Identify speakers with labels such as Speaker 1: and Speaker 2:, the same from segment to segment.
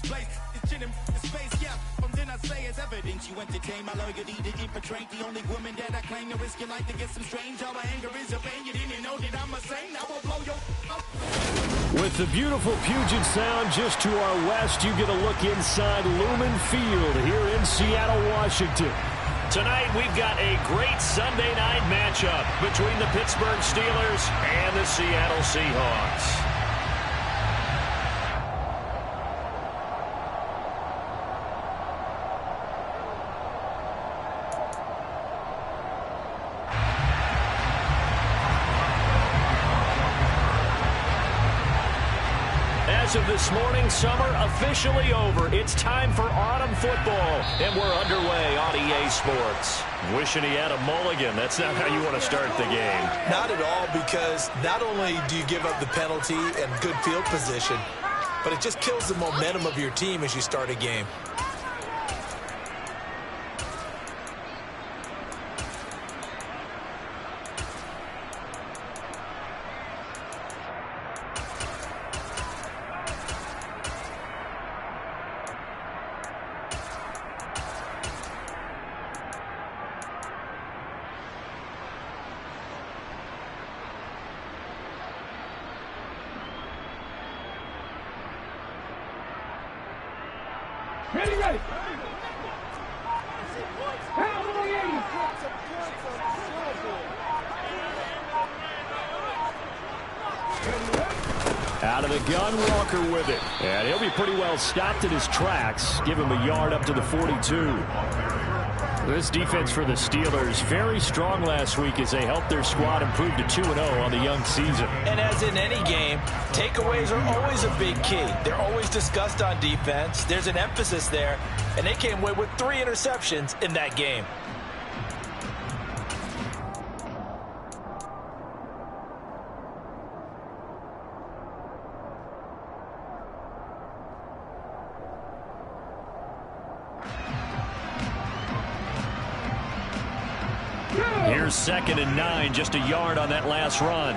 Speaker 1: place. It's chin in space, yeah. From then I say it's evidence you entertain my loyalty to infiltrate. The only woman that I claim to risk your life to get some strange. All my anger is a pain. You didn't know that I'm a saint. I will blow your up.
Speaker 2: With the beautiful Puget Sound just to our west, you get a look inside Lumen Field here in Seattle, Washington.
Speaker 3: Tonight, we've got a great Sunday night matchup between the Pittsburgh Steelers and the Seattle Seahawks. As of this morning, summer officially over. It's time for autumn football, and we're underway on EA Sports. Wishing he had a mulligan. That's not how you want to start the game.
Speaker 4: Not at all, because not only do you give up the penalty and good field position, but it just kills the momentum of your team as you start a game.
Speaker 5: Ready.
Speaker 2: Out of the gun, Walker with it. And he'll be pretty well stopped in his tracks. Give him a yard up to the 42. This defense for the Steelers, very strong last week as they helped their squad improve to 2-0 on the young season.
Speaker 4: And as in any game, takeaways are always a big key. They're always discussed on defense. There's an emphasis there, and they came away with 3 interceptions in that game.
Speaker 2: Here's 2nd and 9, just a yard on that last run.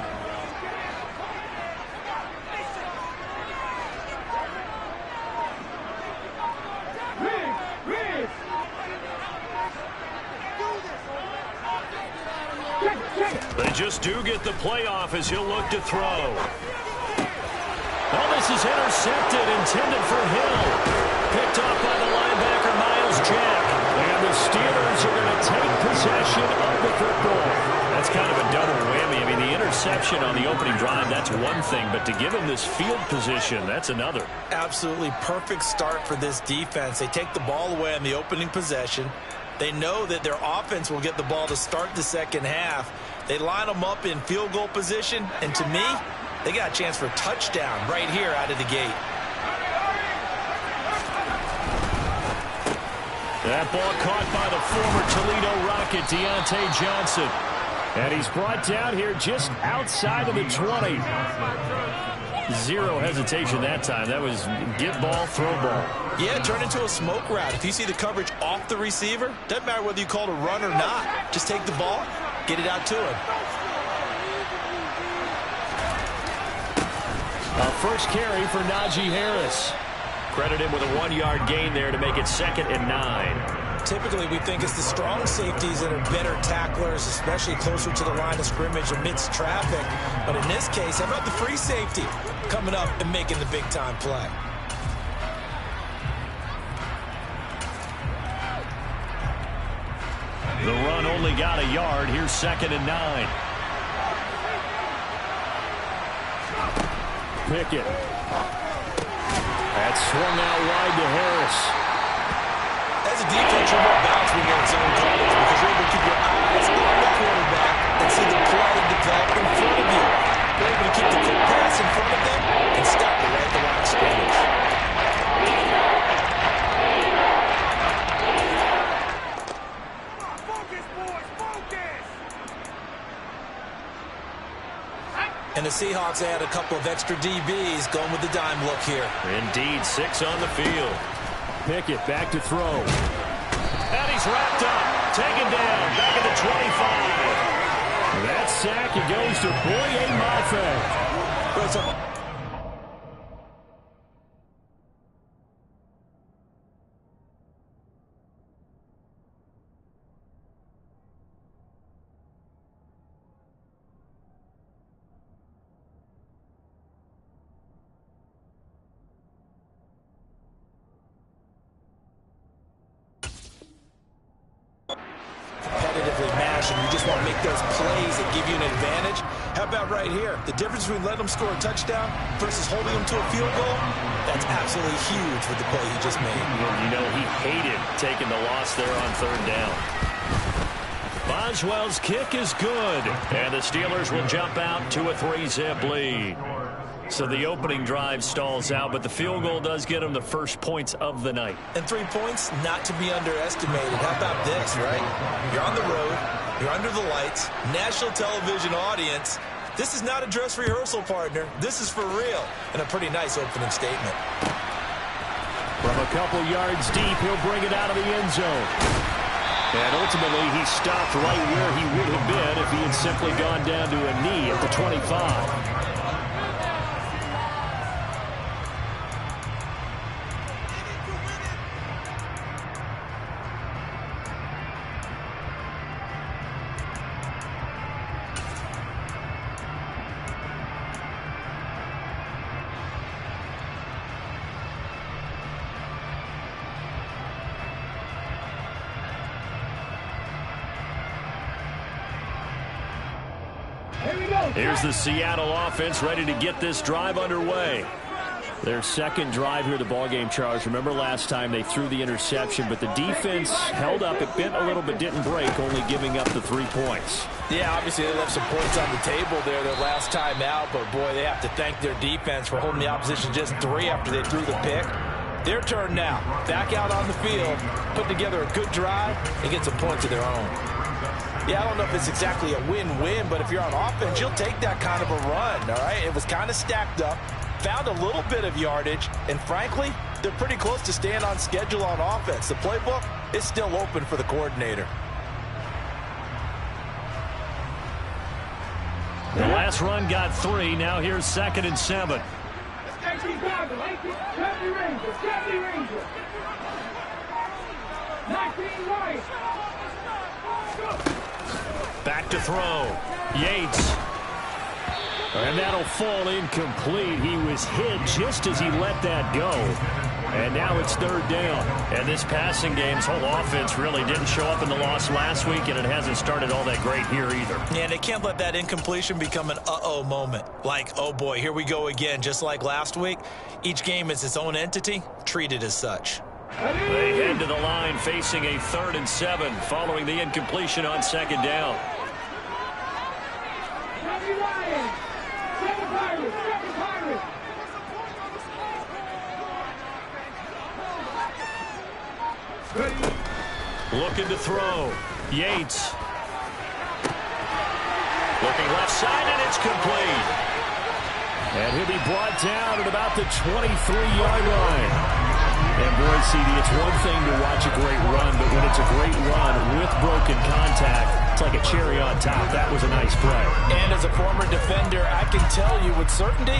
Speaker 2: They just do get the playoff as he'll look to throw. Oh, this is intercepted, intended for Hill. Picked off by the linebacker, Miles Jack. And the Steelers are going to take possession of the football. That's kind of a double whammy. I mean, the interception on the opening drive, that's one thing. But to give him this field position, that's another.
Speaker 4: Absolutely perfect start for this defense. They take the ball away on the opening possession. They know that their offense will get the ball to start the second half. They line them up in field goal position. And to me, they got a chance for a touchdown right here out of the gate.
Speaker 2: That ball caught by the former Toledo Rocket, Deontay Johnson. And he's brought down here just outside of the 20. Zero hesitation that time. That was get ball, throw ball.
Speaker 4: Yeah, turn into a smoke route. If you see the coverage off the receiver, doesn't matter whether you call it a run or not. Just take the ball, get it out to him.
Speaker 2: A first carry for Najee Harris. Credit him with a 1-yard gain there to make it 2nd and 9.
Speaker 4: Typically, we think it's the strong safeties that are better tacklers, especially closer to the line of scrimmage amidst traffic. But in this case, how about the free safety coming up and making the big-time play?
Speaker 2: The run only got a yard. Here's 2nd and 9. Pickett. That's swung out wide to Harris.
Speaker 4: As a defense, you're more balanced when you're in zone coverage because you're able to keep your eyes on the quarterback and see the play develop in front of you. You're able to keep the quick pass in front of them and stop it right at the line of scrimmage. And the Seahawks add a couple of extra DBs going with the dime look here.
Speaker 2: Indeed, 6 on the field. Pickett back to throw. And he's wrapped up. Taken down. Back at the 25. That sack, it goes to Boye Mafe.
Speaker 4: want to make those plays that give you an advantage. How about right here? The difference between letting them score a touchdown versus holding them to a field goal, that's absolutely huge with the play he just made.
Speaker 3: You know, he hated taking the loss there on third down. Boswell's kick is good, and the Steelers will jump out to a 3-zip lead. So the opening drive stalls out, but the field goal does get them the first points of the night.
Speaker 4: And 3 points, not to be underestimated. How about this, right? You're on the road, you're under the lights, national television audience. This is not a dress rehearsal, partner. This is for real, and a pretty nice opening statement.
Speaker 2: From a couple yards deep, he'll bring it out of the end zone. And ultimately, he stopped right where he would have been if he had simply gone down to a knee at the 25. Here's the Seattle offense ready to get this drive underway. Their second drive here, the ballgame, Charles. Remember last time they threw the interception, but the defense held up. It bent a little but didn't break, only giving up the 3 points.
Speaker 4: Yeah, obviously they left some points on the table there their last time out, but boy, they have to thank their defense for holding the opposition just 3 after they threw the pick. Their turn now. Back out on the field, put together a good drive, and get some points of their own. Yeah, I don't know if it's exactly a win-win, but if you're on offense, you'll take that kind of a run, all right? It was kind of stacked up, found a little bit of yardage, and frankly, they're pretty close to staying on schedule on offense. The playbook is still open for the coordinator.
Speaker 2: The last run got 3. Now here's 2nd and 7. Back to throw. Yates. And that'll fall incomplete. He was hit just as he let that go. And now it's 3rd down. And this passing game's whole offense really didn't show up in the loss last week, and it hasn't started all that great here either.
Speaker 4: Yeah, and they can't let that incompletion become an uh-oh moment. Like, oh boy, here we go again, just like last week. Each game is its own entity, treated as such.
Speaker 3: They head to the line facing a 3rd and 7 following the incompletion on 2nd down. Looking to throw. Yates. Looking left side, and it's complete.
Speaker 2: And he'll be brought down at about the 23-yard line. And boy, CD, it's one thing to watch a great run, but when it's a great run with broken contact, it's like a cherry on top. That was a nice play.
Speaker 4: And as a former defender, I can tell you with certainty,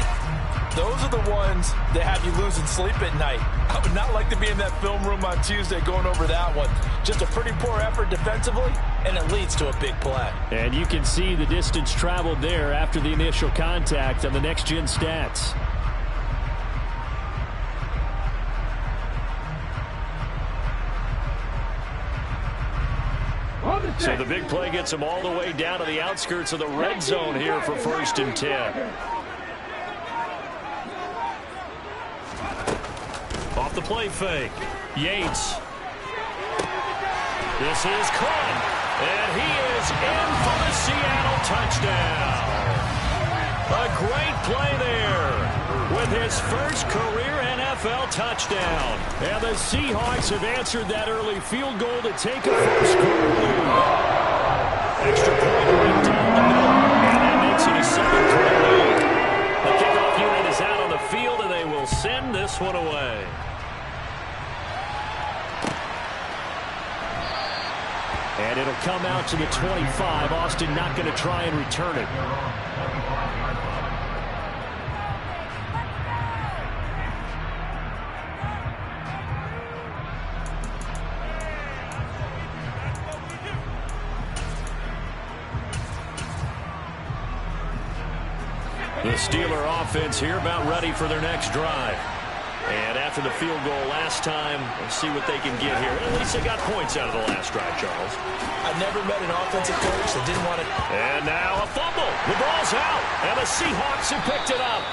Speaker 4: those are the ones that have you losing sleep at night. I would not like to be in that film room on Tuesday going over that one. Just a pretty poor effort defensively, and it leads to a big play.
Speaker 2: And you can see the distance traveled there after the initial contact on the next-gen stats.
Speaker 3: So the big play gets them all the way down to the outskirts of the red zone here for 1st and 10.
Speaker 2: Off the play fake. Yates.
Speaker 3: This is caught, and he is in for the Seattle touchdown. A great play there with his first career NFL touchdown.
Speaker 2: And the Seahawks have answered that early field goal to take a first-quarter lead.
Speaker 3: Extra point right down the middle, and that makes it a 7-3 lead. The kickoff unit is out on the field, and they will send this one away.
Speaker 2: And it'll come out to the 25. Austin not going to try and return it.
Speaker 3: The Steeler offense here about ready for their next drive.
Speaker 2: And after the field goal last time, we'll see what they can get here. At least they got points out of the last drive, Charles.
Speaker 4: I never met an offensive coach that didn't want to.
Speaker 2: And now a fumble. The ball's out. And the Seahawks have picked it up.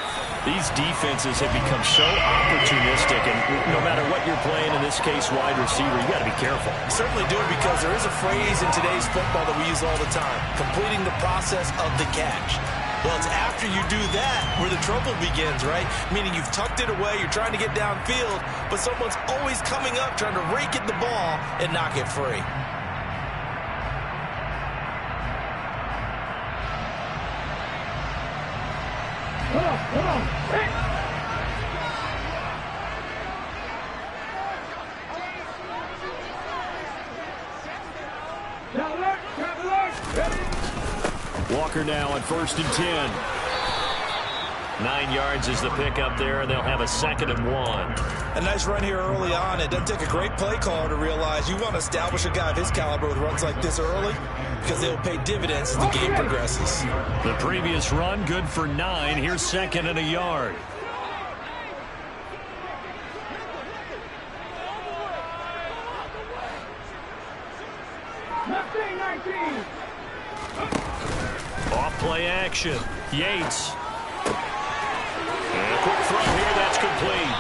Speaker 2: These defenses have become so opportunistic, and no matter what you're playing, in this case wide receiver, you got to be careful.
Speaker 4: You certainly do, because there is a phrase in today's football that we use all the time: completing the process of the catch. Well, it's after you do that where the trouble begins, right? Meaning you've tucked it away, you're trying to get downfield, but someone's always coming up trying to rake at the ball and knock it free.
Speaker 5: Come on. Hey.
Speaker 2: Walker now on 1st and 10. 9 yards is the pickup there, and they'll have a 2nd and 1.
Speaker 4: A nice run here early on. It doesn't take a great play caller to realize you want to establish a guy of his caliber with runs like this early, because they'll pay dividends as the game progresses.
Speaker 2: The previous run, good for 9. Here's 2nd and a yard. Off play action. Yates. And a quick throw here, that's complete.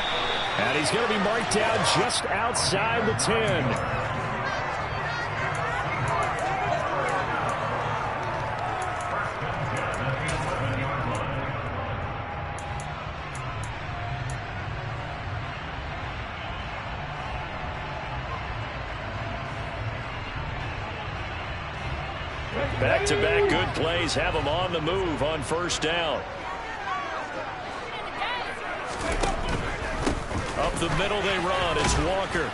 Speaker 2: And he's going to be marked down just outside the 10. Back-to-back good plays have them on the move on 1st down. Up the middle they run. It's Walker.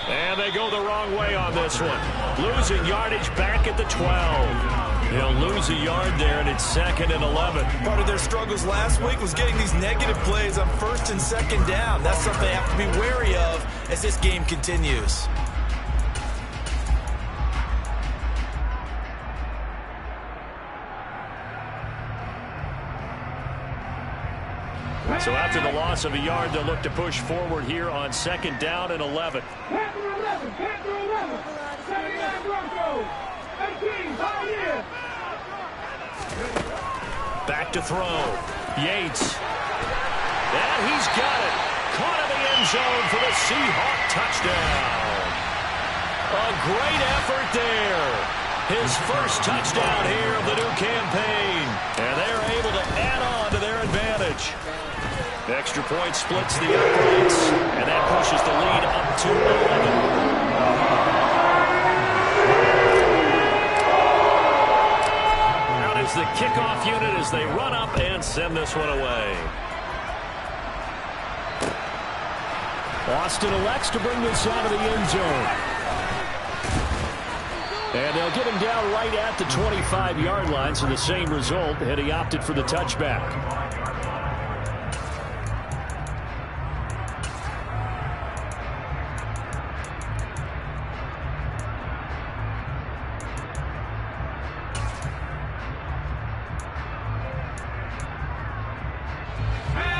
Speaker 2: And they go the wrong way on this one. Losing yardage back at the 12. They'll lose a yard there, and it's 2nd and 11.
Speaker 4: Part of their struggles last week was getting these negative plays on 1st and 2nd down. That's something they have to be wary of as this game continues.
Speaker 2: So after the loss of a yard, they'll look to push forward here on 2nd down and 11. Back to throw. Yates. And he's got it. Caught in the end zone for the Seahawk touchdown. A great effort there. His first touchdown here of the new campaign. And they're able to add on to their advantage. Extra point splits the uprights, and that pushes the lead up to 11. Out is the kickoff unit as they run up and send this one away. Austin elects to bring this out of the end zone. And they'll get him down right at the 25-yard line, so the same result had he opted for the touchback.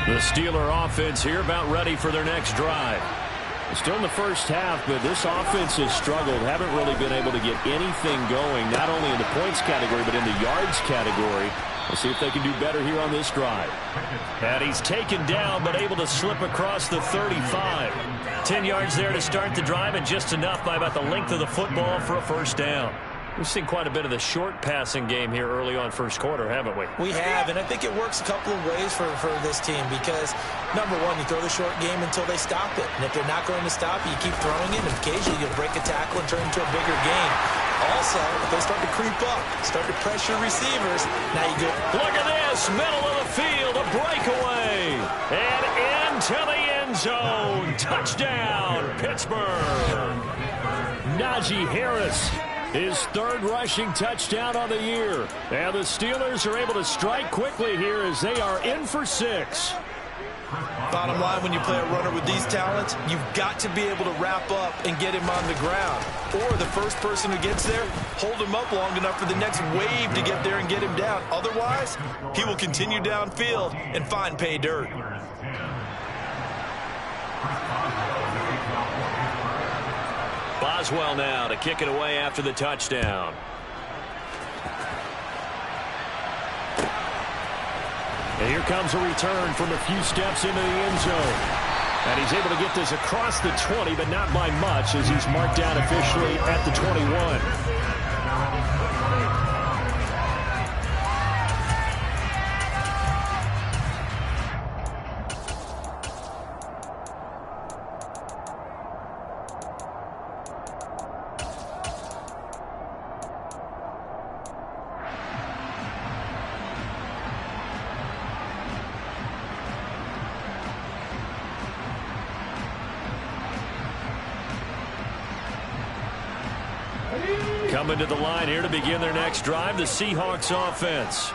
Speaker 2: The Steeler offense here about ready for their next drive. Still in the first half, but this offense has struggled. Haven't really been able to get anything going, not only in the points category, but in the yards category. We'll see if they can do better here on this drive. And he's taken down, but able to slip across the 35. 10 yards there to start the drive, and just enough by about the length of the football for a 1st down. We've seen quite a bit of the short passing game here early on 1st quarter, haven't we?
Speaker 4: We have, and I think it works a couple of ways for this team because, number one, you throw the short game until they stop it. And if they're not going to stop it, you keep throwing it, and occasionally you'll break a tackle and turn it into a bigger game. Also, if they start to creep up, start to pressure receivers, now you go.
Speaker 2: Look at this, middle of the field, a breakaway. And into the end zone. Touchdown, Pittsburgh. Najee Harris. His 3rd rushing touchdown on the year. And the Steelers are able to strike quickly here as they are in for 6.
Speaker 4: Bottom line, when you play a runner with these talents, you've got to be able to wrap up and get him on the ground. Or the first person who gets there, hold him up long enough for the next wave to get there and get him down. Otherwise, he will continue downfield and find pay dirt.
Speaker 3: Boswell now to kick it away after the touchdown.
Speaker 2: And here comes a return from a few steps into the end zone. And he's able to get this across the 20, but not by much, as he's marked down officially at the 21. Coming to the line here to begin their next drive, the Seahawks offense.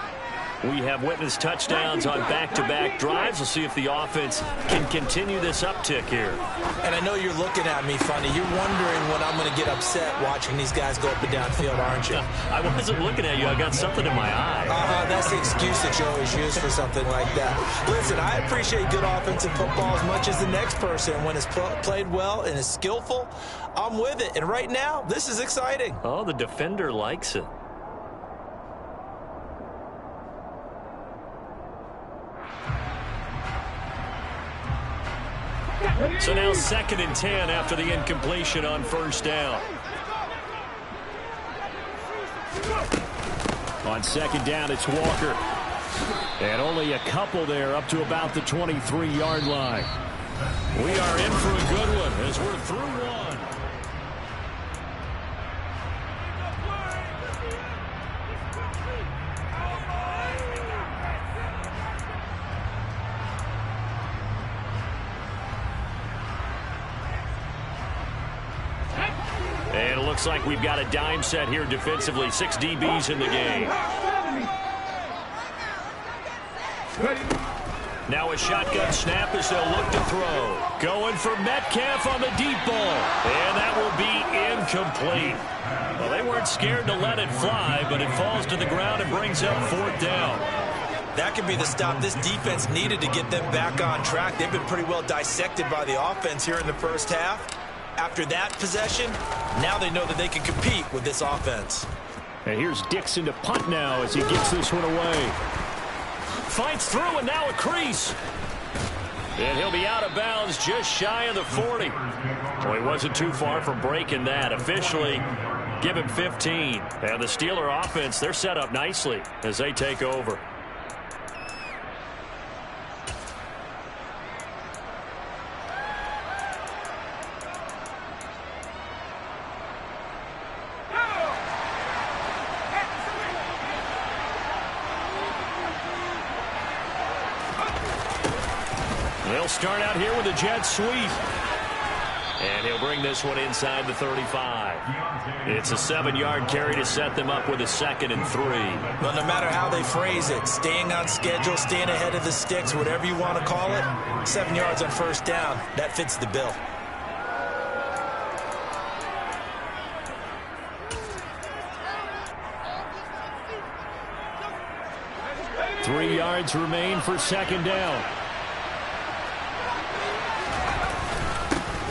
Speaker 2: We have witnessed touchdowns on back-to-back drives. We'll see if the offense can continue this uptick here.
Speaker 4: And I know you're looking at me funny. You're wondering when I'm going to get upset watching these guys go up and down field, aren't you?
Speaker 3: I wasn't looking at you. I got something in my eye.
Speaker 4: That's the excuse that you always use for something like that. Listen, I appreciate good offensive football as much as the next person. When it's played well and is skillful, I'm with it. And right now, this is exciting.
Speaker 3: Oh, the defender likes it. So now 2nd and 10 after the incompletion on first down.
Speaker 2: On 2nd down, it's Walker. And only a couple there up to about the 23-yard line.
Speaker 3: We are in for a good one as we're through one. And it looks like we've got a dime set here defensively. 6 DBs in the game. Now a shotgun snap as they'll look to throw. Going for Metcalf on the deep ball. And that will be incomplete. Well, they weren't scared to let it fly, but it falls to the ground and brings up 4th down.
Speaker 4: That could be the stop this defense needed to get them back on track. They've been pretty well dissected by the offense here in the first half. After that possession, now they know that they can compete with this offense.
Speaker 2: And here's Dixon to punt now as he gets this one away.
Speaker 3: Fights through and now a crease. And he'll be out of bounds just shy of the 40. Well, he wasn't too far from breaking that. Officially, give him 15. And the Steeler offense, they're set up nicely as they take over. They'll start out here with a jet sweep. And he'll bring this one inside the 35. It's a 7-yard carry to set them up with a 2nd and 3.
Speaker 4: Well, no matter how they phrase it, staying on schedule, staying ahead of the sticks, whatever you want to call it, 7 yards on first down, that fits the bill.
Speaker 2: Three yards remain for 2nd down.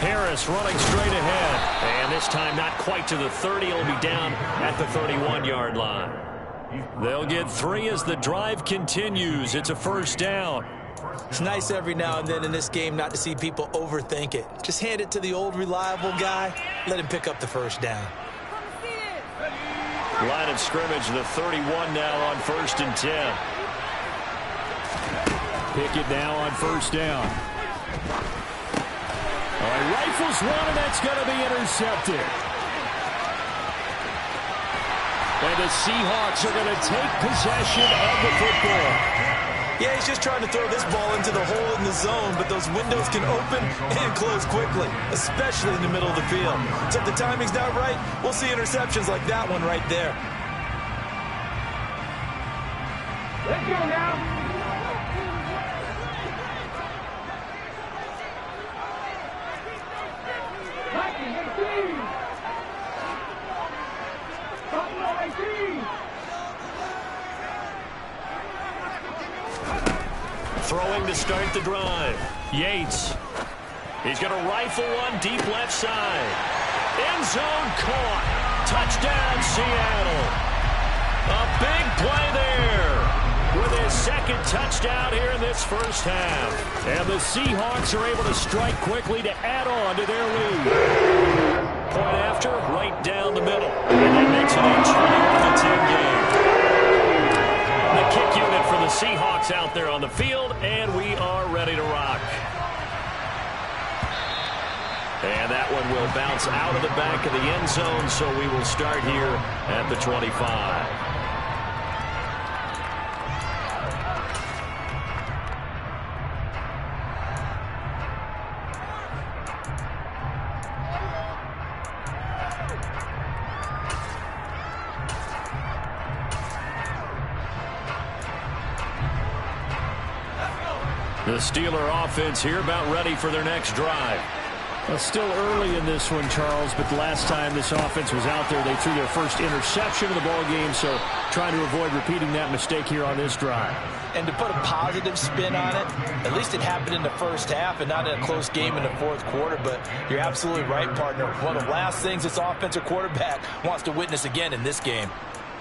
Speaker 3: Harris running straight ahead. And this time not quite to the 30. It'll be down at the 31-yard line. They'll get 3 as the drive continues. It's a 1st down.
Speaker 4: It's nice every now and then in this game not to see people overthink it. Just hand it to the old reliable guy. Let him pick up the 1st down.
Speaker 3: Line of scrimmage, the 31 now on 1st and 10.
Speaker 2: Pickett now on 1st down. All right, rifles one, and that's going to be intercepted. And the Seahawks are going to take possession of the football.
Speaker 4: Yeah, he's just trying to throw this ball into the hole in the zone, but those windows can open and close quickly, especially in the middle of the field. So if the timing's not right, we'll see interceptions like that one right there.
Speaker 5: Let's go now.
Speaker 3: Throwing to start the drive. Yates. He's going to rifle one deep left side. End zone caught. Touchdown, Seattle. A big play there with his second touchdown here in this first half. And the Seahawks are able to strike quickly to add on to their lead. Point after, right down the middle. And that makes it a 21-10 game. The kick unit for the Seahawks out there on the field, and we are ready to rock. And that one will bounce out of the back of the end zone, so we will start here at the 25. The Steeler offense here about ready for their next drive.
Speaker 2: Well, still early in this one, Charles, but the last time this offense was out there, they threw their first interception of the ball game, so trying to avoid repeating that mistake here on this drive.
Speaker 4: And to put a positive spin on it, at least it happened in the first half and not in a close game in the fourth quarter, but you're absolutely right, partner. One of the last things this offensive quarterback wants to witness again in this game.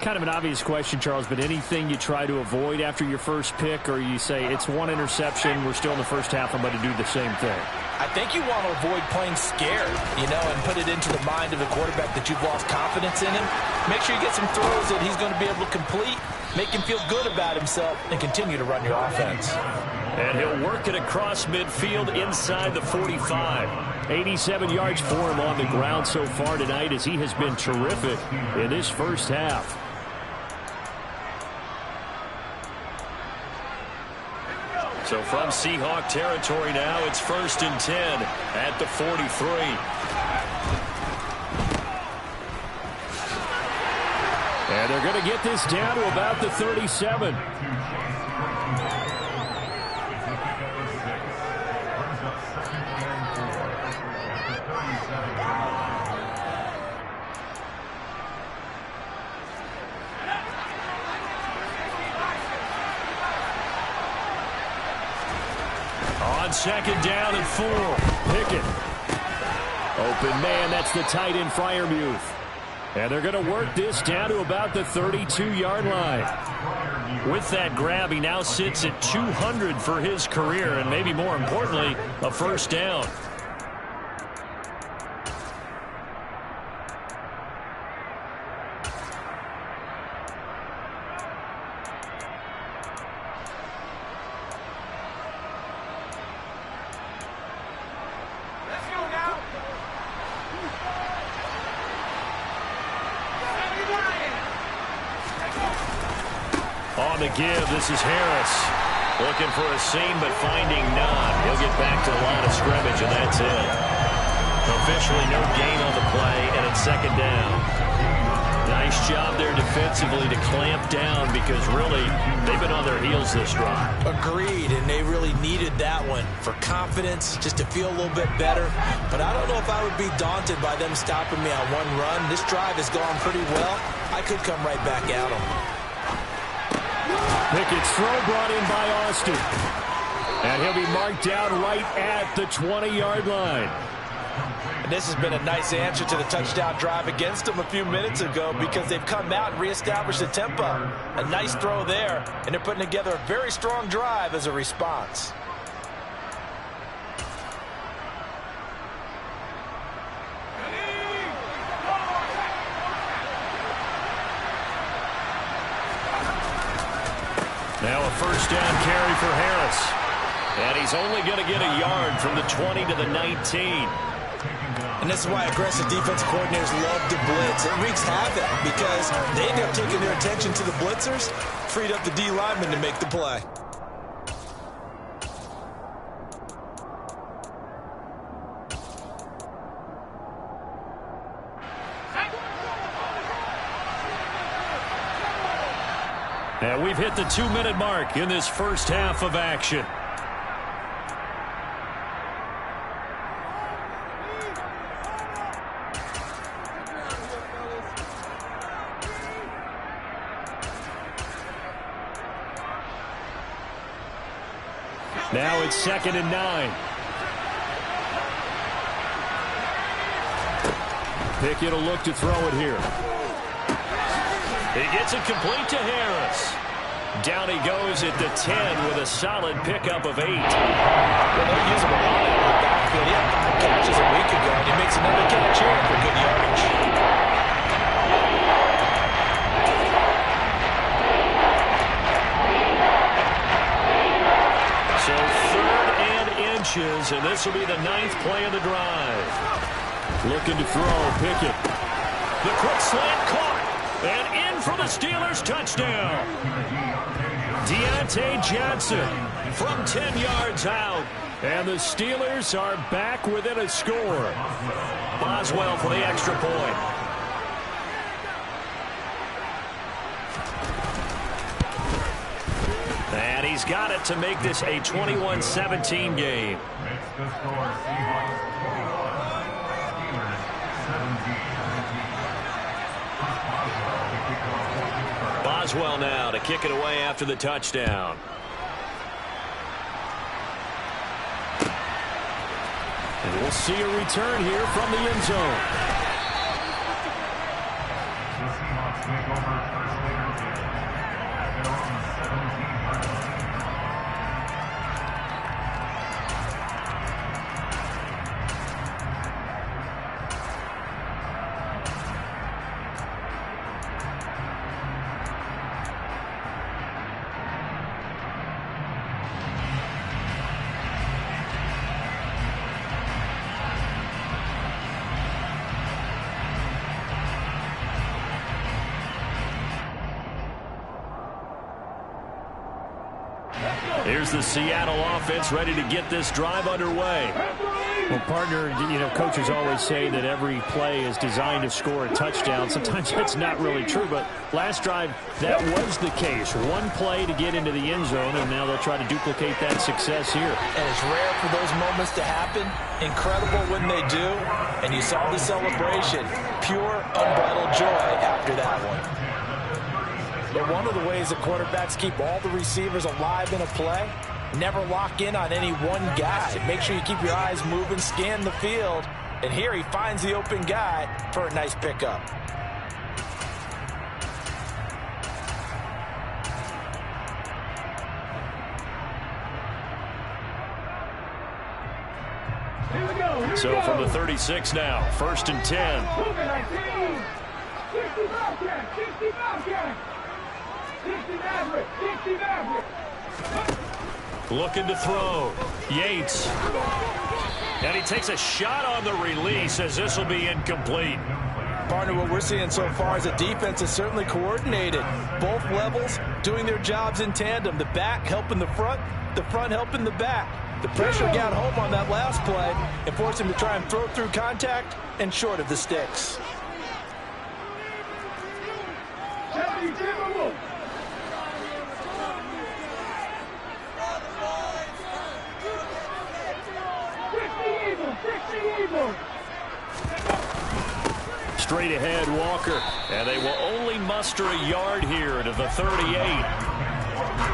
Speaker 2: Kind of an obvious question, Charles, but anything you try to avoid after your first pick, or you say it's one interception, we're still in the first half, I'm going to do the same thing?
Speaker 4: I think you want to avoid playing scared, and put it into the mind of the quarterback that you've lost confidence in him. Make sure you get some throws that he's going to be able to complete, make him feel good about himself, and continue to run your offense.
Speaker 3: And he'll work it across midfield inside the 45.
Speaker 2: 87 yards for him on the ground so far tonight, as he has been terrific in this first half.
Speaker 3: So from Seahawk territory now, it's 1st and 10 at the 43.
Speaker 2: And they're going to get this down to about the 37.
Speaker 3: On 2nd down and 4.
Speaker 2: Pickett. Open man, that's the tight end, Freiermuth. And they're going to work this down to about the 32-yard line.
Speaker 3: With that grab, he now sits at 200 for his career, and maybe more importantly, a first down.
Speaker 2: On the give, this is Harris.
Speaker 3: Looking for a seam, but finding none. He'll get back to the line of scrimmage, and that's it. Officially no gain on the play, and it's 2nd down. Nice job there defensively to clamp down, because really, they've been on their heels this drive.
Speaker 4: Agreed, and they really needed that one for confidence, just to feel a little bit better. But I don't know if I would be daunted by them stopping me on one run. This drive has gone pretty well. I could come right back at them.
Speaker 2: Pickett's throw brought in by Austin. And he'll be marked down right at the 20-yard line.
Speaker 4: And this has been a nice answer to the touchdown drive against them a few minutes ago, because they've come out and reestablished the tempo. A nice throw there, and they're putting together a very strong drive as a response.
Speaker 3: Now a first down carry for Harris. And he's only going to get a yard from the 20 to the 19.
Speaker 4: And this is why aggressive defense coordinators love to blitz. It wreaks havoc because they end up taking their attention to the blitzers, freed up the D lineman to make the play.
Speaker 3: And we've hit the 2-minute mark in this first half of action.
Speaker 2: Now it's 2nd and 9. Pickett will look to throw it here.
Speaker 3: He gets it complete to Harris. Down he goes at the 10 with a solid pickup of 8.
Speaker 4: Well, they're using him a lot in the backfield. He had 5 catches a week ago, and he makes another catch here for good yardage.
Speaker 3: So 3rd and inches, and this will be the 9th play of the drive.
Speaker 2: Looking to throw, Pickett.
Speaker 3: The quick slant caught, and in for the Steelers touchdown. Deontay Johnson from 10 yards out.
Speaker 2: And the Steelers are back within a score.
Speaker 3: Boswell for the extra point. And he's got it to make this a 21-17 game.
Speaker 5: Makes the score Seahawks 21, Steelers 17.
Speaker 3: Boswell now to kick it away after the touchdown.
Speaker 2: And we'll see a return here from the end zone.
Speaker 5: The Seahawks take over first later kick. At their own 17-yard line.
Speaker 3: Here's the Seattle offense ready to get this drive underway.
Speaker 2: Well, partner, coaches always say that every play is designed to score a touchdown. Sometimes that's not really true, but last drive, that was the case. One play to get into the end zone, and now they'll try to duplicate that success here.
Speaker 4: And it's rare for those moments to happen. Incredible when they do. And you saw the celebration. Pure, unbridled joy after that one. But one of the ways that quarterbacks keep all the receivers alive in a play, never lock in on any one guy. Make sure you keep your eyes moving, scan the field. And here he finds the open guy for a nice pickup.
Speaker 3: So from the 36 now, 1st and 10.
Speaker 5: 60 Maverick.
Speaker 3: Looking to throw. Yates. And he takes a shot on the release as this will be incomplete.
Speaker 4: Partner, what we're seeing so far is the defense is certainly coordinated. Both levels doing their jobs in tandem. The back helping the front helping the back. The pressure got home on that last play and forced him to try and throw through contact and short of the sticks.
Speaker 3: Straight ahead, Walker. And they will only muster a yard here to the 38.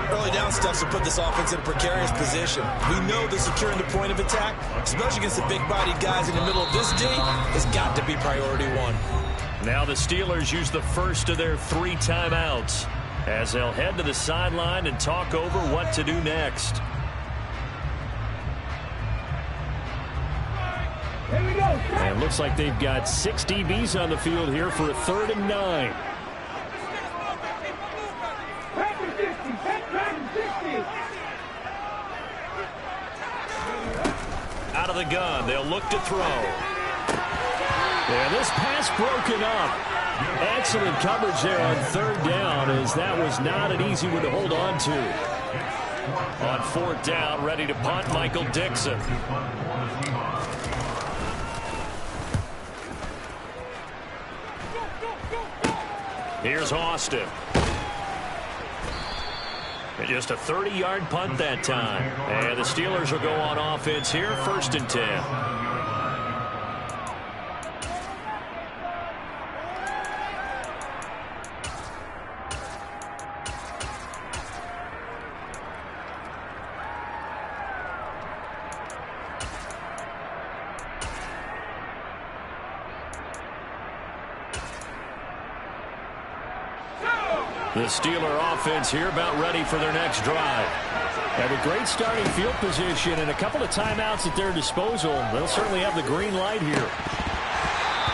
Speaker 4: Early down steps will put this offense in a precarious position. We know that securing the point of attack, especially against the big-bodied guys in the middle of this D, has got to be priority one.
Speaker 3: Now the Steelers use the first of their 3 timeouts as they'll head to the sideline and talk over what to do next.
Speaker 2: And it looks like they've got 6 DBs on the field here for a 3rd and 9.
Speaker 3: Out of the gun, they'll look to throw.
Speaker 2: And this pass broken up. Excellent coverage there on 3rd down, as that was not an easy one to hold on to.
Speaker 3: On 4th down, ready to punt, Michael Dixon. Here's Austin. And just a 30-yard punt that time. And the Steelers will go on offense here, 1st and 10.
Speaker 2: The Steeler offense here about ready for their next drive. Have a great starting field position and a couple of timeouts at their disposal. They'll certainly have the green light here.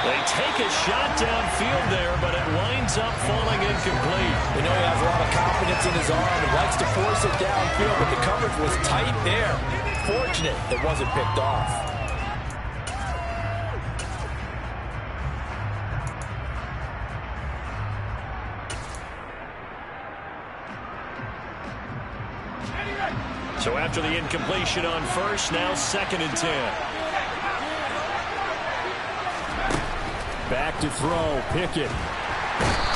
Speaker 2: They take a shot downfield there, but it winds up falling incomplete.
Speaker 4: You know he has a lot of confidence in his arm and likes to force it downfield, but the coverage was tight there. Fortunate it wasn't picked off.
Speaker 2: So after the incompletion on first, now 2nd and 10. Back to throw, Pickett.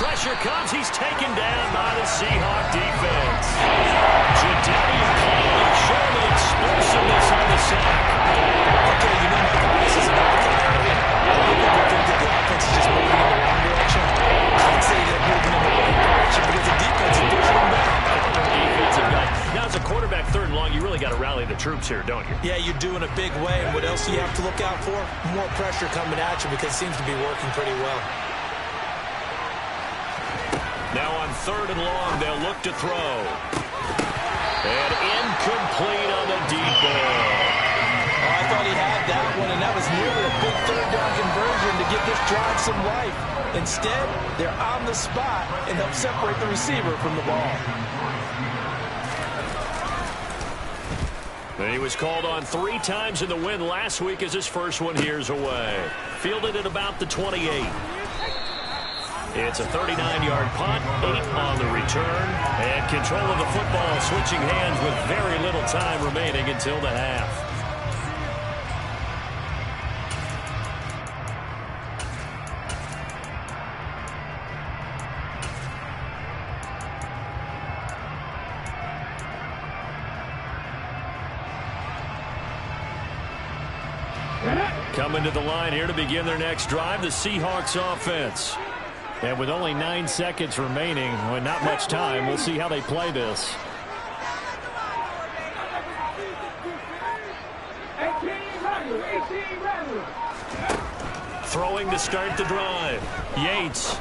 Speaker 2: Pressure comes, he's taken down by the Seahawk defense. Jadavian Clowney showing the explosiveness on the sack.
Speaker 4: Okay, you know my bias is about the area. A lot of people think that the offense is just moving in the wrong direction. I'd say they're moving in the right direction because the defense is pushing them back.
Speaker 2: Defensive guy. Now, as a quarterback, 3rd and long, you really got to rally the troops here, don't you?
Speaker 4: Yeah, you do in a big way. And what else do you have to look out for? More pressure coming at you because it seems to be working pretty well.
Speaker 2: Now on 3rd and long, they'll look to throw. And incomplete on the deep ball.
Speaker 4: Oh, I thought he had that one, and that was nearly a big 3rd down conversion to give this drive some life. Instead, they're on the spot and help separate the receiver from the ball.
Speaker 2: He was called on 3 times in the win last week as his first one here's away. Fielded at about the 28. It's a 39-yard punt, 8 on the return, and control of the football switching hands with very little time remaining until the half. Coming to the line here to begin their next drive, the Seahawks offense. And with only 9 seconds remaining, well, not much time, we'll see how they play this. Throwing to start the drive. Yates.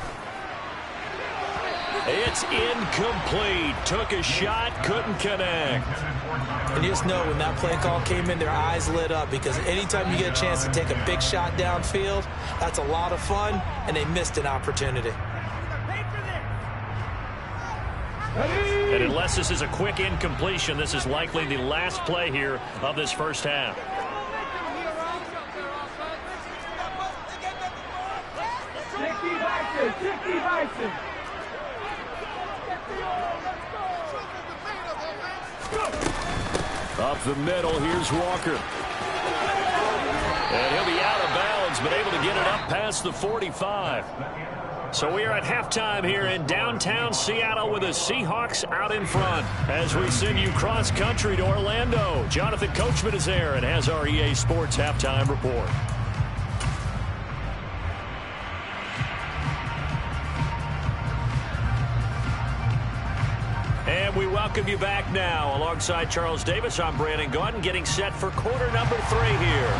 Speaker 2: It's incomplete. Took a shot, couldn't connect.
Speaker 4: And you just know when that play call came in, their eyes lit up because anytime you get a chance to take a big shot downfield, that's a lot of fun, and they missed an opportunity.
Speaker 2: And unless this is a quick incompletion, this is likely the last play here of this first half. Up the middle, here's Walker. And he'll be out of bounds, but able to get it up past the 45. So we are at halftime here in downtown Seattle with the Seahawks out in front. As we send you cross-country to Orlando, Jonathan Coachman is there and has our EA Sports halftime report. And we welcome you back now. Alongside Charles Davis, I'm Brandon Gaudin, getting set for quarter number 3 here.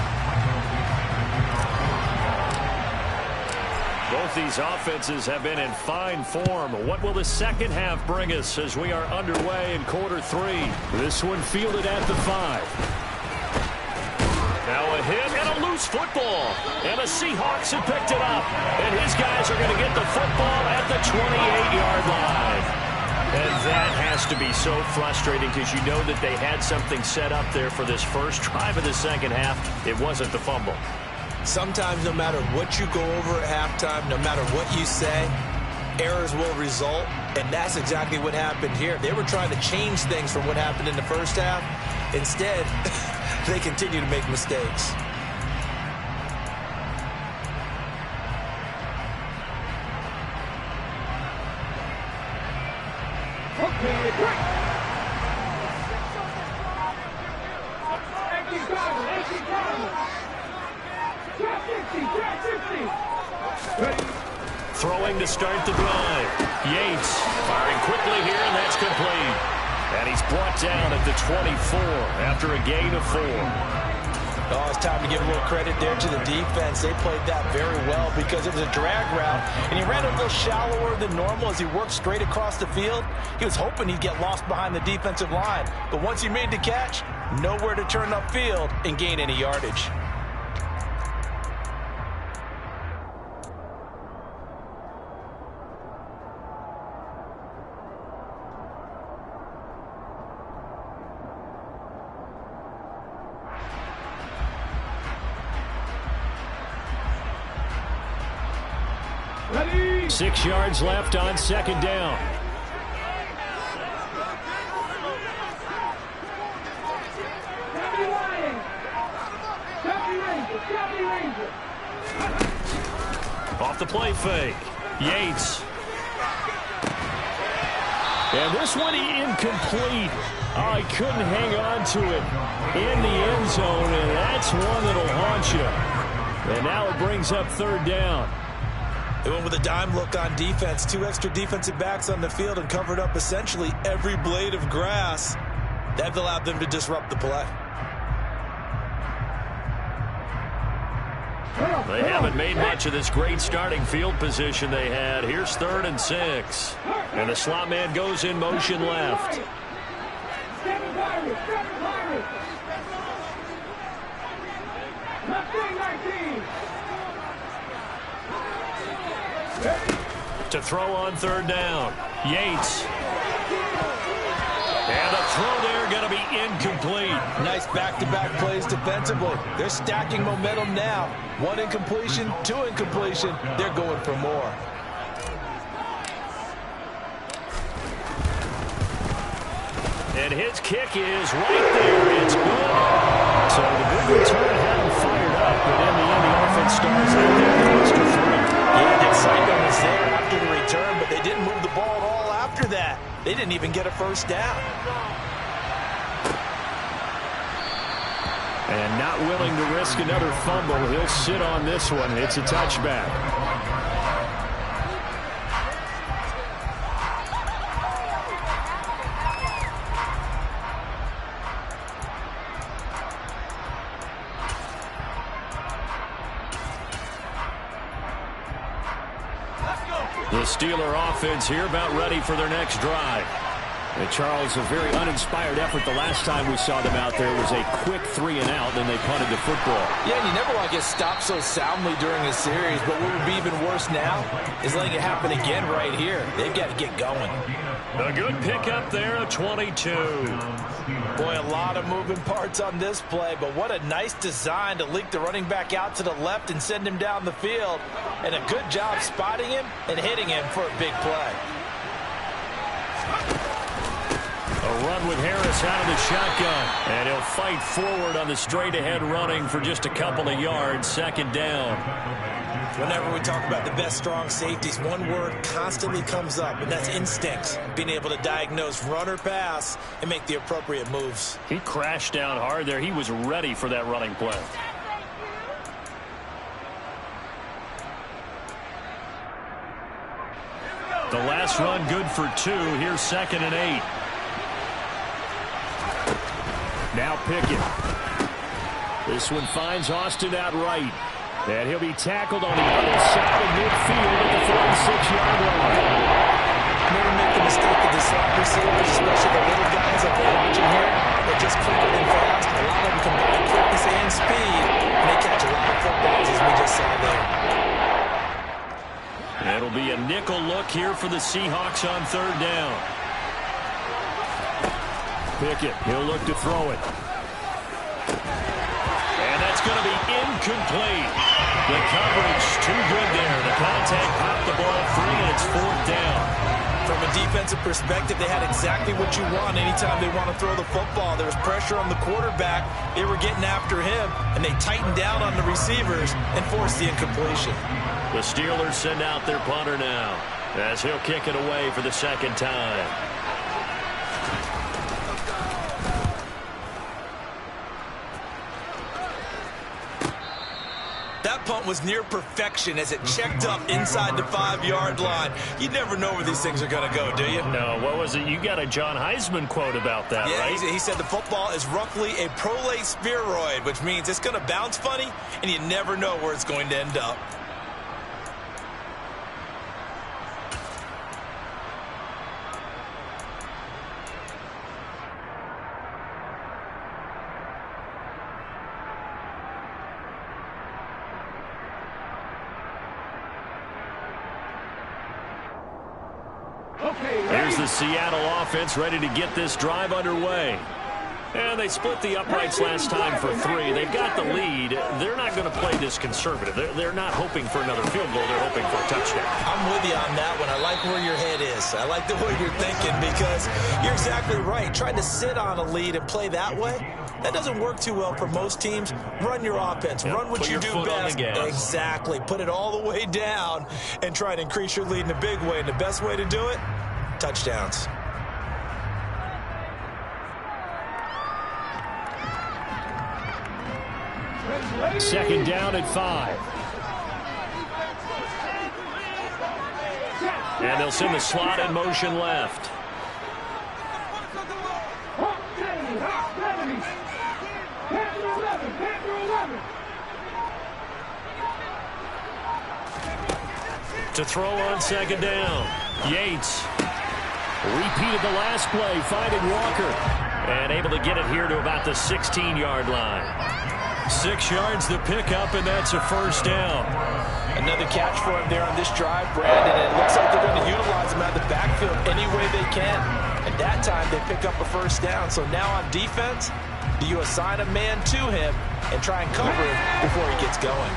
Speaker 2: Both these offenses have been in fine form. What will the second half bring us as we are underway in quarter 3? This one fielded at the 5. Now a hit and a loose football. And the Seahawks have picked it up. And his guys are going to get the football at the 28-yard line. And that has to be so frustrating because you know that they had something set up there for this first drive of the second half. It wasn't the fumble.
Speaker 4: Sometimes no matter what you go over at halftime, no matter what you say, errors will result. And that's exactly what happened here. They were trying to change things from what happened in the first half. Instead, they continue to make mistakes.
Speaker 2: Throwing to start the drive. Yates firing quickly here, and that's complete. And he's brought down at the 24 after a gain of 4.
Speaker 4: Oh, it's time to give a little credit there to the defense. They played that very well because it was a drag route, and he ran a little shallower than normal as he worked straight across the field. He was hoping he'd get lost behind the defensive line, but once he made the catch, nowhere to turn upfield and gain any yardage.
Speaker 5: Ready?
Speaker 2: 6 yards left on second down. Off the play fake. Yates. And this one incomplete. Oh, he couldn't hang on to it in the end zone, and that's one that'll haunt you. And now it brings up third down.
Speaker 4: They went with a dime look on defense. 2 extra defensive backs on the field and covered up essentially every blade of grass. That allowed them to disrupt the play.
Speaker 2: They haven't made much of this great starting field position they had. Here's 3rd and 6. And the slot man goes in motion left. To throw on third down. Yates. And the throw there going to be incomplete.
Speaker 4: Nice back-to-back plays defensively. They're stacking momentum now. 1 incompletion, 2 incompletion. They're going for more.
Speaker 2: And his kick is right there. It's good. So the big return had him fired up, but in the end, the offense stars out there close to 3.
Speaker 4: Yeah, the excitement was there after the return, but they didn't move the ball at all after that. They didn't even get a first down.
Speaker 2: And not willing to risk another fumble, he'll sit on this one. It's a touchback. The Steeler offense here about ready for their next drive. And Charles, a very uninspired effort the last time we saw them out there. It was a quick 3 and out, then they punted the football.
Speaker 4: Yeah, and you never want to get stopped so soundly during a series, but what would be even worse now is letting it happen again right here. They've got to get going.
Speaker 2: A good pickup there, a 22.
Speaker 4: Boy, a lot of moving parts on this play, but what a nice design to leak the running back out to the left and send him down the field. And a good job spotting him and hitting him for a big play.
Speaker 2: A run with Harris out of the shotgun. And he'll fight forward on the straight-ahead running for just a couple of yards. Second down.
Speaker 4: Whenever we talk about the best strong safeties, one word constantly comes up, and that's instincts. Being able to diagnose run or pass and make the appropriate moves.
Speaker 2: He crashed down hard there. He was ready for that running play. The last run good for 2. Here's 2nd and 8. Now Pickett. This one finds Austin out right. And he'll be tackled on the other side of midfield at the 46-yard line.
Speaker 4: Never make the mistake of the slot receivers, especially the little guys that they're watching here. They're just quicker than fast. A lot of them combine quickness and speed, and they catch a lot of footballs, as we just saw there.
Speaker 2: It'll be a nickel look here for the Seahawks on third down. Pickett, he'll look to throw it. And that's going to be incomplete. The coverage too good there. The contact popped the ball free, and it's 4th down.
Speaker 4: From a defensive perspective, they had exactly what you want anytime they want to throw the football. There was pressure on the quarterback. They were getting after him, and they tightened down on the receivers and forced the incompletion.
Speaker 2: The Steelers send out their punter now as he'll kick it away for the second time.
Speaker 4: That that punt was near perfection as it checked up inside the 5-yard line. You never know where these things are going to go, do you?
Speaker 2: No, what was it? You got a John Heisman quote about that, right?
Speaker 4: Yeah, he said the football is roughly a prolate spheroid, which means it's going to bounce funny, and you never know where it's going to end up.
Speaker 2: Here's the Seattle offense ready to get this drive underway. And they split the uprights last time for 3. They've got the lead. They're not going to play this conservative. They're not hoping for another field goal. They're hoping for a touchdown.
Speaker 4: I'm with you on that one. I like where your head is. I like the way you're thinking because you're exactly right. Trying to sit on a lead and play that way, that doesn't work too well for most teams. Run your offense. Run what you do best. Exactly. Put it all the way down and try to increase your lead in a big way. And the best way to do it, touchdowns.
Speaker 2: Second down at 5. And they'll send the slot in motion left. To throw on second down. Yates repeated the last play, finding Walker. And able to get it here to about the 16-yard line. 6 yards the pickup, and that's a first down.
Speaker 4: Another catch for him there on this drive, Brandon. And it looks like they're going to utilize him out of the backfield any way they can. And that time they pick up a first down. So now on defense, do you assign a man to him and try and cover him before he gets going?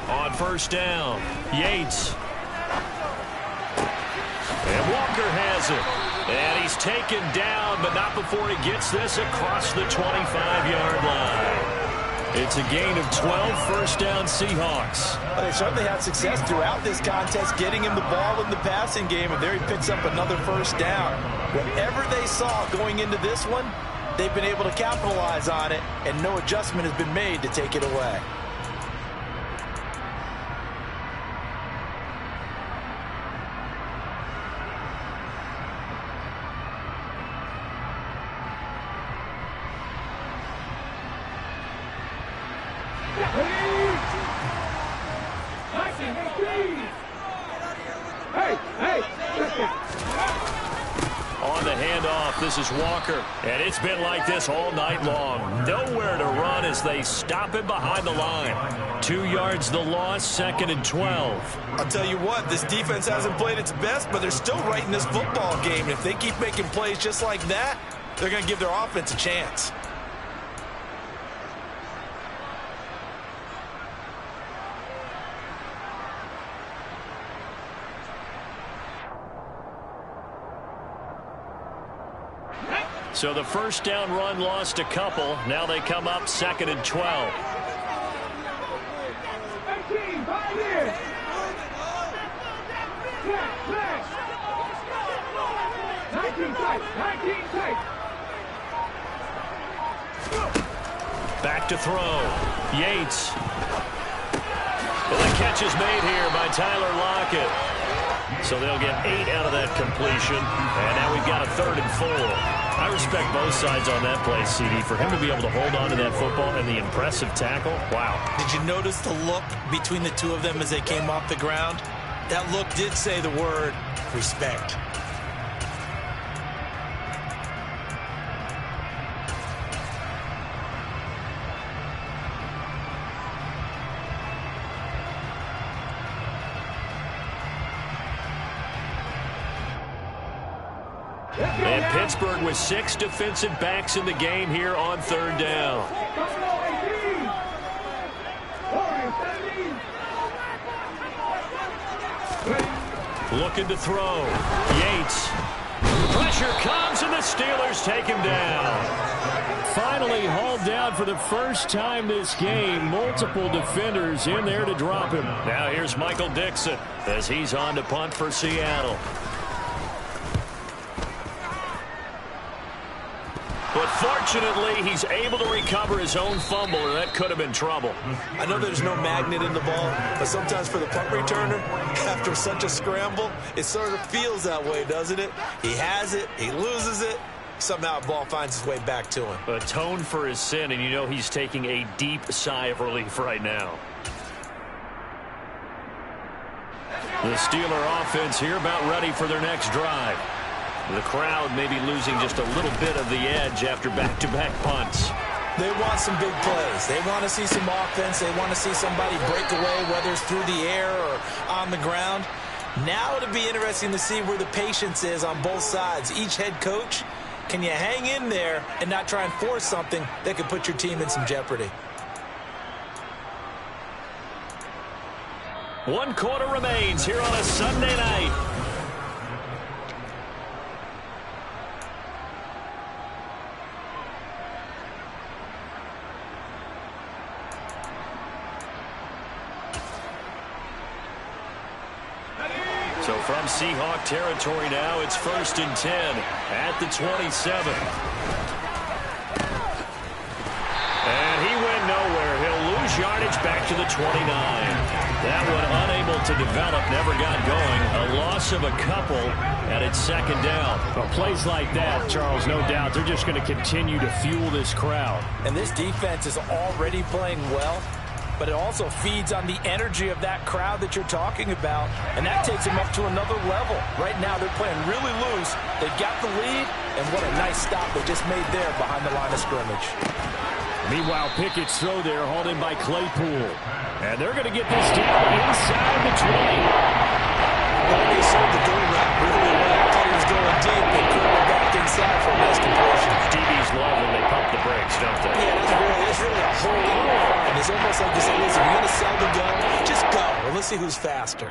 Speaker 2: On first down, Yates. And Walker has it. And he's taken down, but not before he gets this across the 25-yard line. It's a gain of 12, first down Seahawks.
Speaker 4: Well, they certainly had success throughout this contest, getting him the ball in the passing game, and there he picks up another first down. Whatever they saw going into this one, they've been able to capitalize on it, and no adjustment has been made to take it away.
Speaker 2: On the handoff, this is Walker. And it's been like this all night long. Nowhere to run as they stop him behind the line. 2 yards the loss, second and 12.
Speaker 4: I'll tell you what, this defense hasn't played its best, but they're still right in this football game. And if they keep making plays just like that, they're going to give their offense a chance.
Speaker 2: So the first down run lost a couple. Now they come up second and 12.
Speaker 5: 18, 5 in. 19 tight, 19 tight.
Speaker 2: Back to throw. Yates. Well, the catch is made here by Tyler Lockett. So they'll get 8 out of that completion. And now we've got a 3rd and 4. I respect both sides on that play, CD. For him to be able to hold on to that football and the impressive tackle, wow.
Speaker 4: Did you notice the look between the two of them as they came off the ground? That look did say the word respect.
Speaker 2: And Pittsburgh with 6 defensive backs in the game here on 3rd down. Looking to throw. Yates. Pressure comes and the Steelers take him down. finally hauled down for the first time this game. Multiple defenders in there to drop him.
Speaker 3: Now here's Michael Dixon as he's on to punt for Seattle. But fortunately, he's able to recover his own fumble, or that could have been trouble.
Speaker 4: I know there's no magnet in the ball, but sometimes for the punt returner, after such a scramble, it sort of feels that way, doesn't it? He has it, he loses it, somehow the ball finds its way back to him.
Speaker 3: Atone for his sin, and you know he's taking a deep sigh of relief right now. The Steeler offense here about ready for their next drive. The crowd may be losing just a little bit of the edge after back-to-back punts.
Speaker 4: They want some big plays. They want to see some offense. They want to see somebody break away, whether it's through the air or on the ground. Now it'll be interesting to see where the patience is on both sides. Each head coach, can you hang in there and not try and force something that could put your team in some jeopardy?
Speaker 3: 1 quarter remains here on a Sunday night. So from Seahawk territory now, it's 1st and 10 at the 27. And he went nowhere. He'll lose yardage back to the 29. That one unable to develop, never got going. A loss of a couple, and it's 2nd down.
Speaker 2: Well, plays like that, Charles, no doubt, they're just going to continue to fuel this crowd.
Speaker 4: And this defense is already playing well, but it also feeds on the energy of that crowd that you're talking about, and that takes them up to another level. Right now, they're playing really loose. They got the lead, and what a nice stop they just made there behind the line of scrimmage.
Speaker 2: Meanwhile, Pickett's throw there hauled in by Claypool. And they're going to get this down inside the 20.
Speaker 4: Well, they sold the goal route really well. Thought he was going deep, and curled back inside for a nice completion.
Speaker 3: DBs love when they pump the brakes, don't they?
Speaker 4: Yeah, it's really a whole lot of fun. It's almost like you say, listen, you're going to sell the gun, just go. Well, let's see who's faster.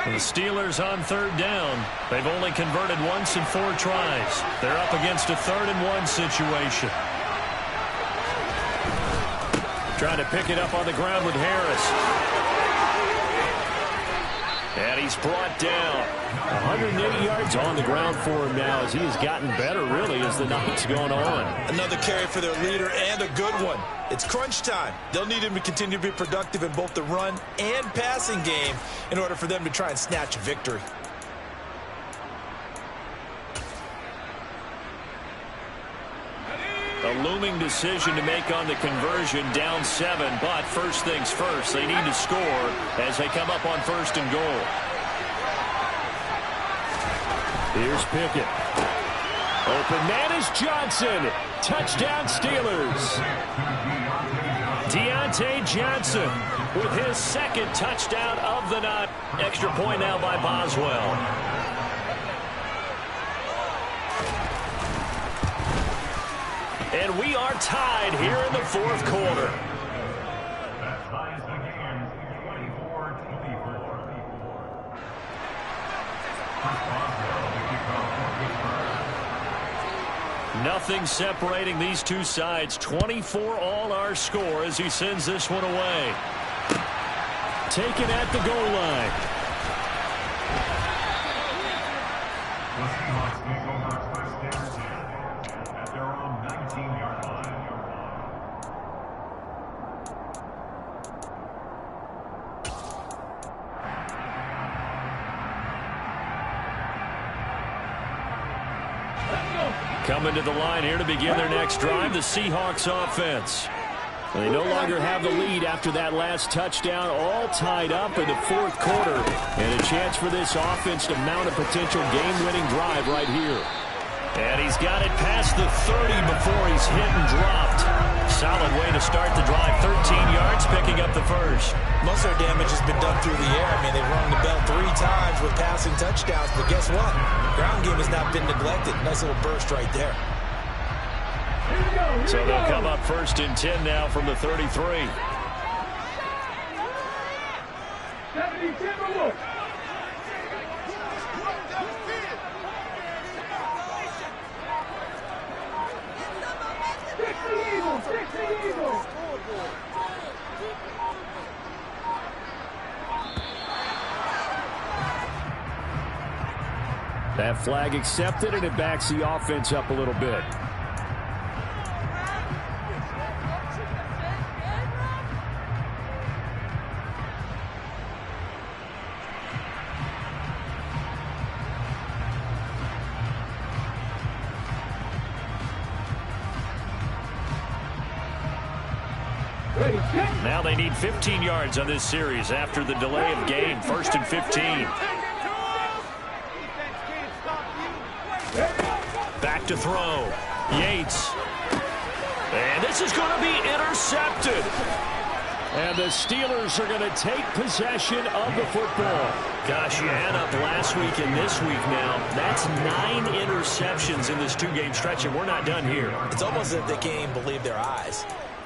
Speaker 3: The Steelers on 3rd down. They've only converted once in 4 tries. They're up against a 3rd and 1 situation. Trying to pick it up on the ground with Harris. And he's brought down.
Speaker 2: 180 yards on the ground for him now as he has gotten better, really, as the night's gone on.
Speaker 4: Another carry for their leader, and a good one. It's crunch time. They'll need him to continue to be productive in both the run and passing game in order for them to try and snatch a victory.
Speaker 3: A looming decision to make on the conversion, down 7, but first things first, they need to score as they come up on 1st and goal.
Speaker 2: Here's Pickett. Open man is Johnson. Touchdown Steelers. Deontay Johnson with his 2nd touchdown of the night. Extra point now by Boswell. And we are tied here in the 4th quarter.
Speaker 5: That ties the game 24-24.
Speaker 3: Nothing separating these two sides. 24 all our score as he sends this one away.
Speaker 2: Taken at the goal line.
Speaker 5: The Seahawks take over 1st and 10 at their own 19-yard line.
Speaker 3: Coming to the line here to begin their next drive, the Seahawks offense.
Speaker 2: They no longer have the lead after that last touchdown, all tied up in the 4th quarter. And a chance for this offense to mount a potential game-winning drive right here.
Speaker 3: And he's got it past the 30 before he's hit and dropped. Solid way to start the drive. 13 yards, picking up the first.
Speaker 4: Most of their damage has been done through the air. I mean, they've rung the bell 3 times with passing touchdowns, but guess what? Ground game has not been neglected. Nice little burst right there.
Speaker 3: So they'll come up 1st and 10 now from the 33.
Speaker 2: That flag accepted, and it backs the offense up a little bit. Now they need 15 yards on this series after the delay of game. 1st and 15. Back to throw. Yates. And this is going to be intercepted. And the Steelers are going to take possession of the football. Gosh, you add up last week and this week now. That's 9 interceptions in this 2-game stretch, and we're not done here.
Speaker 4: It's almost as if they can't even believe their eyes.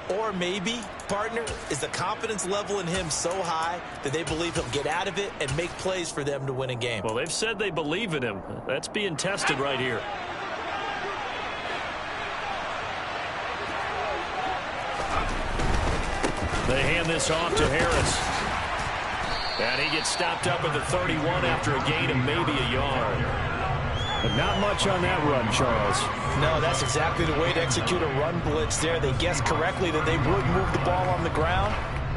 Speaker 4: Or maybe, partner, is the confidence level in him so high that they believe he'll get out of it and make plays for them to win a game.
Speaker 2: Well, they've said they believe in him. That's being tested right here. They hand this off to Harris. And he gets stopped up at the 31 after a gain of maybe a yard. But not much on that run, Charles.
Speaker 4: No, that's exactly the way to execute a run blitz there. They guessed correctly that they would move the ball on the ground,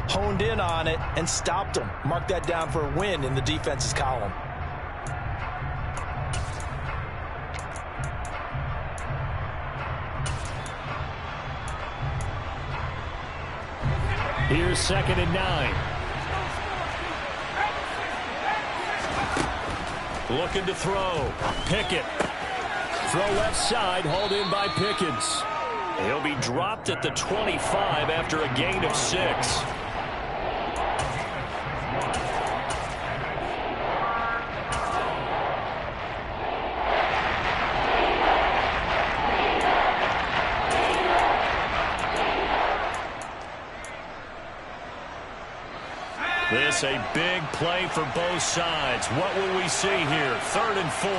Speaker 4: honed in on it, and stopped them. Mark that down for a win in the defense's column.
Speaker 2: Here's 2nd and 9. Looking to throw. Pickett. Throw left side, hauled in by Pickens. He'll be dropped at the 25 after a gain of 6. This a big play for both sides. What will we see here? 3rd and 4.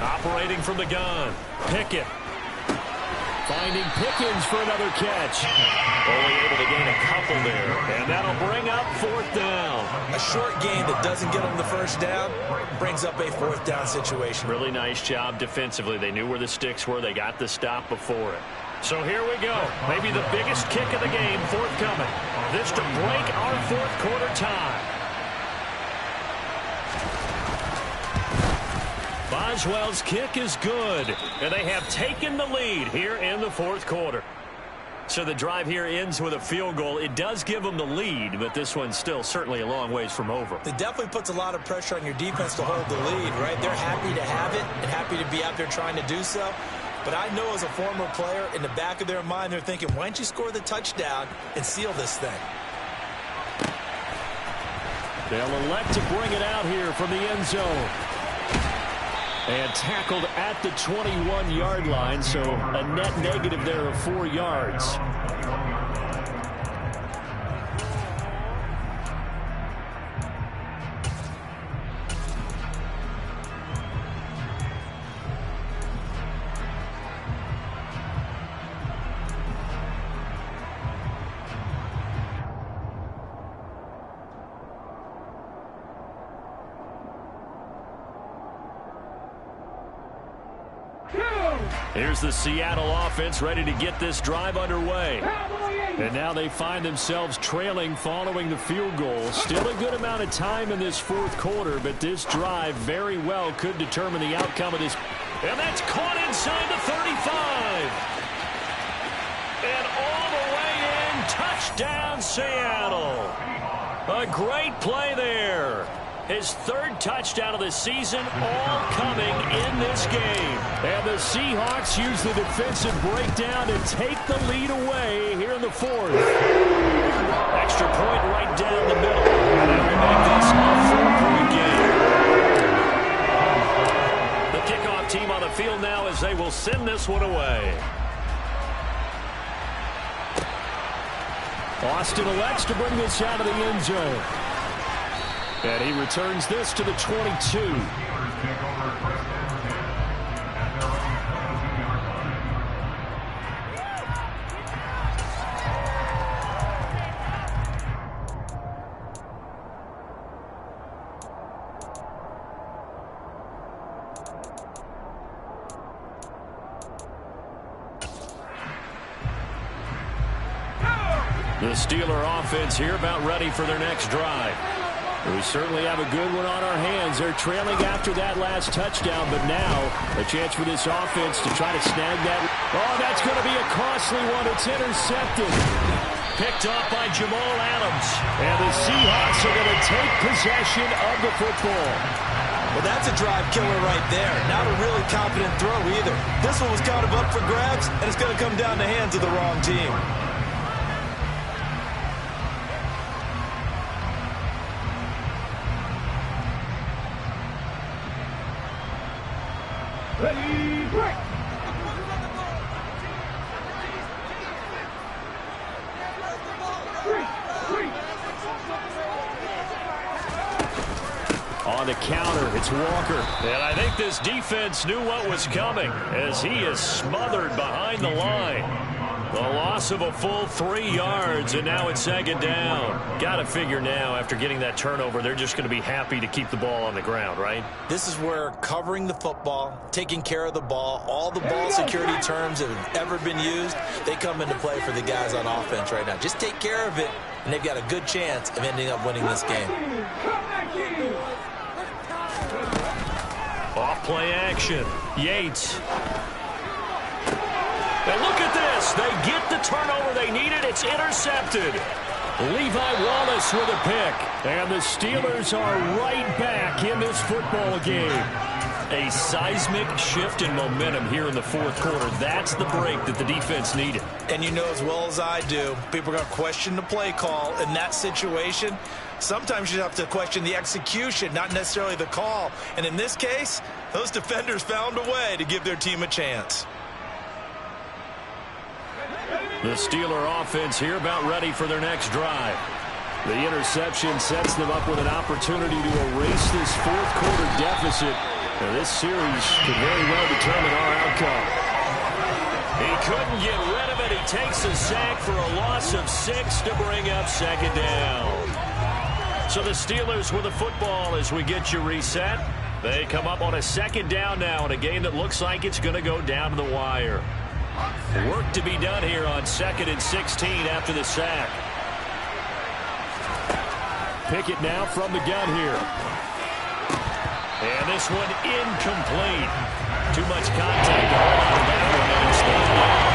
Speaker 2: Operating from the gun. Pickett. Finding Pickens for another catch. Only able to gain a couple there. And that'll bring up 4th down.
Speaker 4: A short gain that doesn't get them the first down brings up a 4th down situation.
Speaker 2: Really nice job defensively. They knew where the sticks were. They got the stop before it. So here we go. Maybe the biggest kick of the game forthcoming. This to break our 4th quarter tie. Boswell's kick is good, and they have taken the lead here in the 4th quarter. So the drive here ends with a field goal. It does give them the lead, but this one's still certainly a long ways from over.
Speaker 4: It definitely puts a lot of pressure on your defense to hold the lead, right? They're happy to have it and happy to be out there trying to do so. But I know as a former player, in the back of their mind, they're thinking, why don't you score the touchdown and seal this thing?
Speaker 2: They'll elect to bring it out here from the end zone. And tackled at the 21-yard line, so a net negative there of 4 yards. Here's the Seattle offense ready to get this drive underway. And now they find themselves trailing following the field goal. Still a good amount of time in this 4th quarter, but this drive very well could determine the outcome of this. And that's caught inside the 35. And all the way in, touchdown Seattle. A great play there. His 3rd touchdown of the season, all coming in this game. And the Seahawks use the defensive breakdown to take the lead away here in the 4th. Extra point right down the middle. And they will make this a 4-point game. The kickoff team on the field now as they will send this one away. Austin elects to bring this out of the end zone. And he returns this to the 22. The Steeler offense here about ready for their next drive. We certainly have a good one on our hands. They're trailing after that last touchdown, but now a chance for this offense to try to snag that. Oh, that's going to be a costly one. It's intercepted. Picked off by Jamal Adams. And the Seahawks are going to take possession of the football.
Speaker 4: Well, that's a drive killer right there. Not a really confident throw either. This one was kind of up for grabs, and it's going to come down the hands of the wrong team.
Speaker 5: Ready, break!
Speaker 2: On the counter, it's Walker. And I think this defense knew what was coming as he is smothered behind the line. The loss of a full 3 yards, and now it's second down. Got to figure now, after getting that turnover, they're just going to be happy to keep the ball on the ground, right?
Speaker 4: This is where covering the football, taking care of the ball, all the ball security terms that have ever been used, they come into play for the guys on offense right now. Just take care of it, and they've got a good chance of ending up winning this game.
Speaker 2: Off play action. Yates. And look at this. They get the turnover they needed. It's intercepted. Levi Wallace with a pick. And the Steelers are right back in this football game. A seismic shift in momentum here in the fourth quarter. That's the break that the defense needed.
Speaker 4: And you know as well as I do, people are going to question the play call in that situation. Sometimes you have to question the execution, not necessarily the call. And in this case, those defenders found a way to give their team a chance.
Speaker 2: The Steeler offense here about ready for their next drive. The interception sets them up with an opportunity to erase this fourth quarter deficit. Now, this series could very well determine our outcome. He couldn't get rid of it. He takes a sack for a loss of 6 to bring up second down. So the Steelers with the football as we get you reset. They come up on a second down now in a game that looks like it's going to go down to the wire. Work to be done here on 2nd and 16 after the sack. Pickett now from the gun here. And this one incomplete. Too much contact to hold on to that one, and it's third down.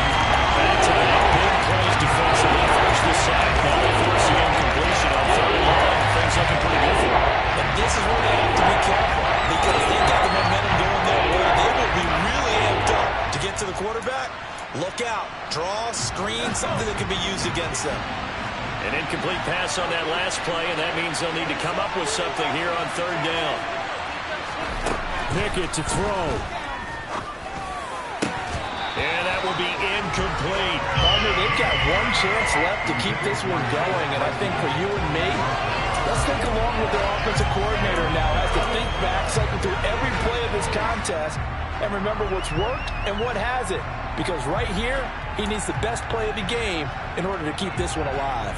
Speaker 2: Back to that big plays defensively. First the sack, now they force the incompletion on third and long. Things looking pretty good for them.
Speaker 4: And this is where they have to be careful because they got the momentum going their way. They will be really amped up to get to the quarterback. Look out. Draw, screen, something that can be used against them.
Speaker 2: An incomplete pass on that last play, and that means they'll need to come up with something here on third down. Pickett to throw. And that will be incomplete.
Speaker 6: Partner, they've got one chance left to keep this one going, and I think for you and me, let's think along with their offensive coordinator now. Has to think back, cycle through every play of this contest, and remember what's worked and what hasn't. Because right here, he needs the best play of the game in order to keep this one alive.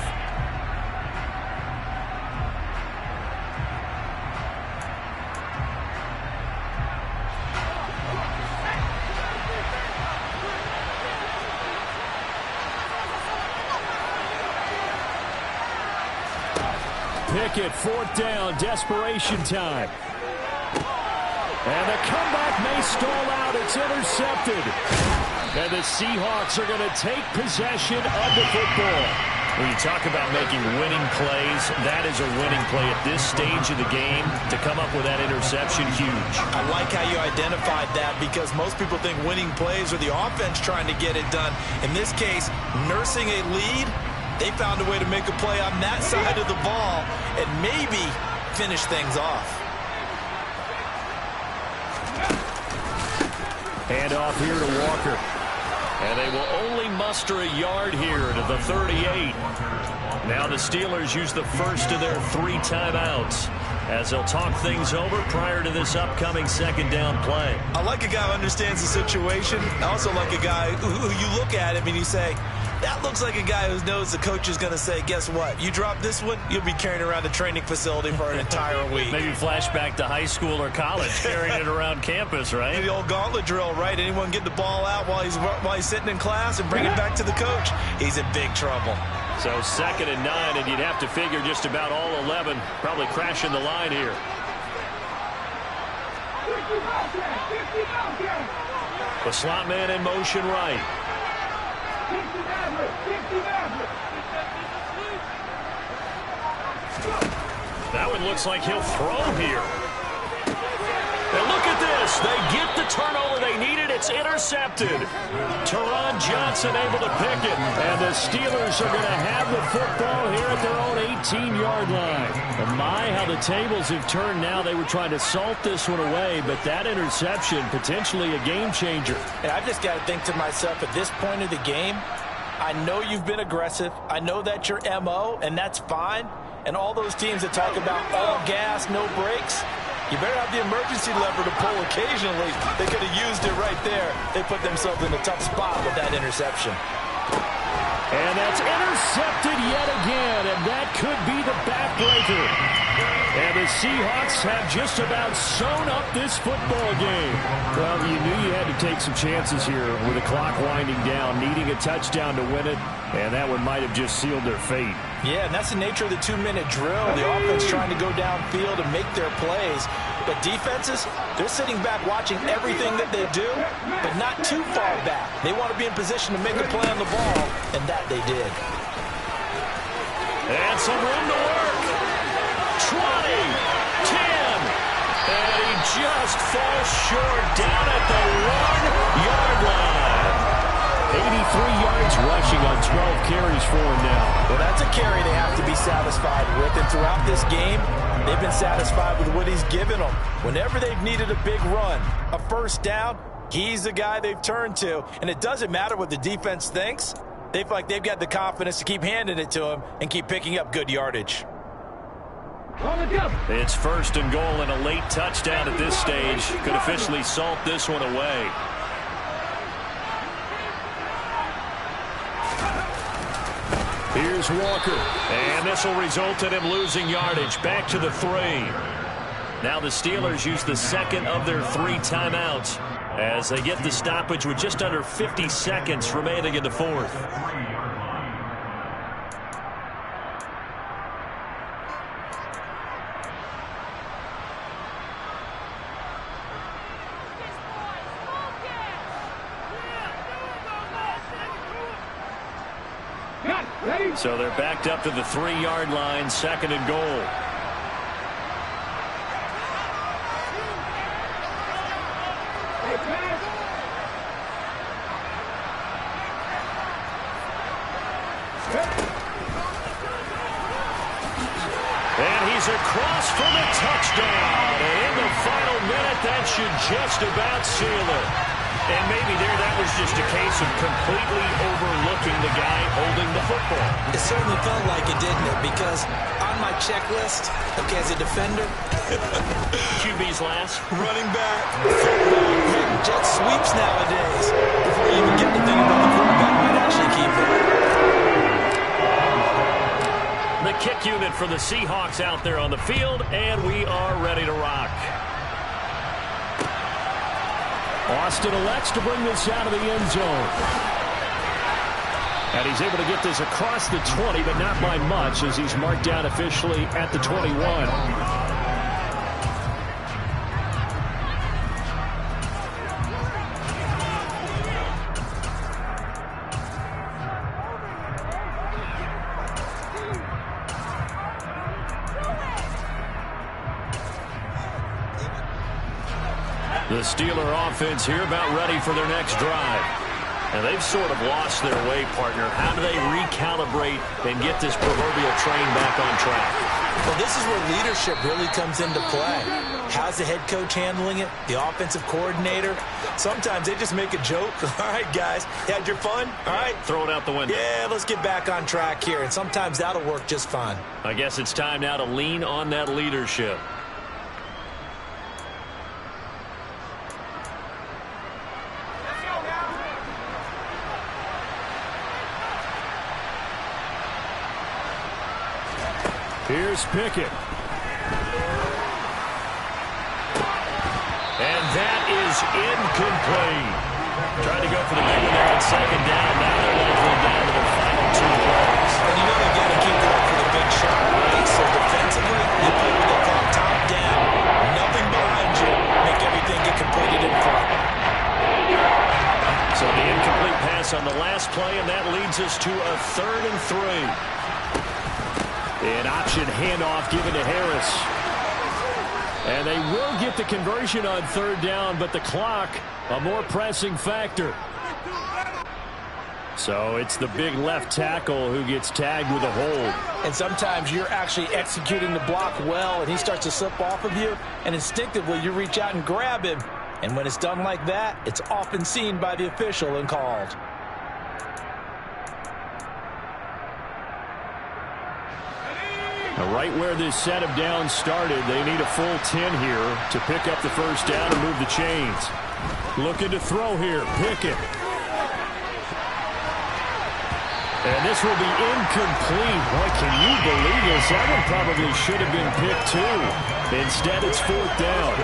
Speaker 2: Pickett, fourth down, desperation time. And the comeback may stall out. It's intercepted. And the Seahawks are going to take possession of the football. When you talk about making winning plays, that is a winning play at this stage of the game. To come up with that interception, huge.
Speaker 4: I like how you identified that because most people think winning plays are the offense trying to get it done. In this case, nursing a lead, they found a way to make a play on that side of the ball and maybe finish things off.
Speaker 2: Hand off here to Walker. And they will only muster a yard here to the 38. Now the Steelers use the first of their 3 timeouts as they'll talk things over prior to this upcoming second down play.
Speaker 4: I like a guy who understands the situation. I also like a guy who you look at him and you say, That looks like a guy who knows the coach is going to say, guess what? You drop this one, you'll be carrying around the training facility for an entire week.
Speaker 2: Maybe flashback to high school or college, carrying it around campus, right?
Speaker 4: The old gauntlet drill, right? Anyone get the ball out while he's sitting in class and bring it back to the coach? He's in big trouble.
Speaker 2: So 2nd and 9, and you'd have to figure just about all 11 probably crashing the line here. The slot man in motion right. That one looks like he'll throw here. And look at this. They get the turnover they needed. It's intercepted. Teron Johnson able to pick it. And the Steelers are going to have the football here at their own 18-yard line. And my, how the tables have turned now. They were trying to salt this one away, but that interception, potentially a game changer.
Speaker 6: And I've just got to think to myself, at this point of the game, I know you've been aggressive. I know that's your MO, and that's fine. And all those teams that talk about all gas, no brakes, you better have the emergency lever to pull occasionally. They could have used it right there. They put themselves in a tough spot with that interception.
Speaker 2: And that's intercepted yet again, and that could be the backbreaker. And the Seahawks have just about sewn up this football game. Well, you knew you had to take some chances here with the clock winding down, needing a touchdown to win it, and that one might have just sealed their fate.
Speaker 6: Yeah, and that's the nature of the 2-minute drill. The offense trying to go downfield and make their plays. But defenses, they're sitting back watching everything that they do, but not too far back. They want to be in position to make a play on the ball, and that they did.
Speaker 2: And some room to work. 20, 10, and he just falls short down at the 1-yard line. 83 yards rushing on 12 carries for him now.
Speaker 6: Well, that's a carry they have to be satisfied with. And throughout this game, they've been satisfied with what he's given them. Whenever they've needed a big run, a first down, he's the guy they've turned to. And it doesn't matter what the defense thinks. They feel like they've got the confidence to keep handing it to him and keep picking up good yardage.
Speaker 2: It's 1st and goal and a late touchdown at this stage. Could officially salt this one away. Here's Walker, and this will result in him losing yardage. Back to the 3. Now the Steelers use the 2nd of their 3 timeouts as they get the stoppage with just under 50 seconds remaining in the 4th. So they're backed up to the 3-yard line, 2nd and goal. And he's across for the touchdown. And in the final minute, that should just about seal it. And maybe that was just a case of completely overlooking the guy holding the football.
Speaker 4: It certainly felt like it, didn't it? Because on my checklist, okay, as a defender,
Speaker 2: QB's last.
Speaker 4: running back, fullback, jet sweeps nowadays. Before you even get to thinking about the quarterback might actually keep it.
Speaker 2: The kick unit for the Seahawks out there on the field, and we are ready to rock. Austin elects to bring this out of the end zone. And he's able to get this across the 20, but not by much, as he's marked down officially at the 21. The Steeler offense here about ready for their next drive. And they've sort of lost their way, partner. How do they recalibrate and get this proverbial train back on track?
Speaker 6: Well, this is where leadership really comes into play. How's the head coach handling it? The offensive coordinator? Sometimes they just make a joke. All right, guys, you had your fun? All right.
Speaker 2: Throw it out the window.
Speaker 6: Yeah, let's get back on track here. And sometimes that'll work just fine.
Speaker 2: I guess it's time now to lean on that leadership. Here's Pickett.
Speaker 3: And that is incomplete. Trying to go for the big one there on second down. Now they're likely down to their final 2 plays.
Speaker 4: And you know they got to keep going for the big shot, right? So defensively, you play what they call top down. Nothing behind you. Make everything get completed in front.
Speaker 3: So the incomplete pass on the last play, and that leads us to a 3rd and 3.
Speaker 2: An option handoff given to Harris. And they will get the conversion on 3rd down, but the clock, a more pressing factor. So it's the big left tackle who gets tagged with a hold.
Speaker 6: And sometimes you're actually executing the block well, and he starts to slip off of you, and instinctively you reach out and grab him. And when it's done like that, it's often seen by the official and called.
Speaker 2: Now, right where this set of downs started, they need a full 10 here to pick up the first down and move the chains. Looking to throw here, Pickett. And this will be incomplete. Boy, can you believe this? That one probably should have been picked too. Instead, it's 4th down.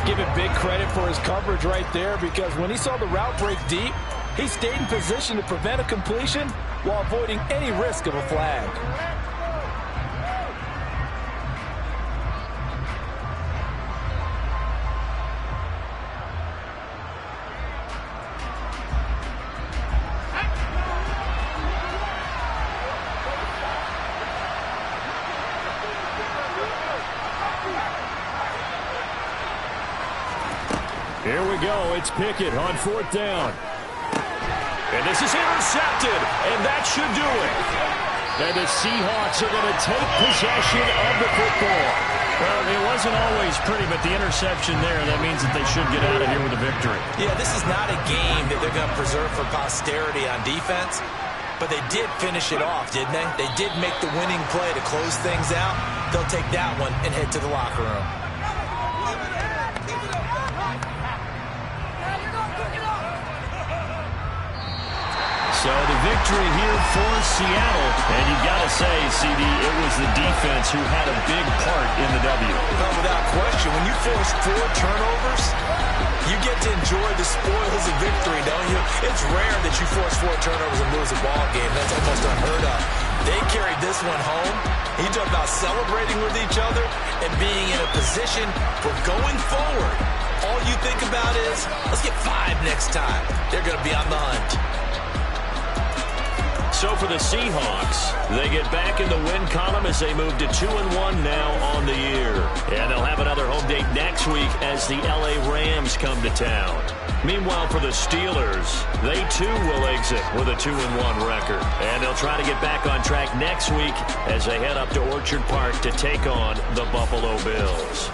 Speaker 6: Give him big credit for his coverage right there, because when he saw the route break deep, he stayed in position to prevent a completion while avoiding any risk of a flag.
Speaker 2: Here we go. It's Pickett on 4th down.
Speaker 3: And this is intercepted, and that should do it.
Speaker 2: And the Seahawks are going to take possession of the football.
Speaker 3: Well, it wasn't always pretty, but the interception there, that means that they should get out of here with a victory.
Speaker 4: Yeah, this is not a game that they're going to preserve for posterity on defense, but they did finish it off, didn't they? They did make the winning play to close things out. They'll take that one and head to the locker room.
Speaker 3: So the victory here for Seattle. And you've got to say, CD, it was the defense who had a big part in the W.
Speaker 4: Well, without question, when you force 4 turnovers, you get to enjoy the spoils of victory, don't you? It's rare that you force 4 turnovers and lose a ball game. That's almost unheard of. They carried this one home. You talk about celebrating with each other and being in a position for going forward. All you think about is, let's get 5 next time. They're going to be on the hunt.
Speaker 3: So for the Seahawks, they get back in the win column as they move to 2-1 now on the year. And they'll have another home date next week as the LA Rams come to town. Meanwhile, for the Steelers, they too will exit with a 2-1 record. And they'll try to get back on track next week as they head up to Orchard Park to take on the Buffalo Bills.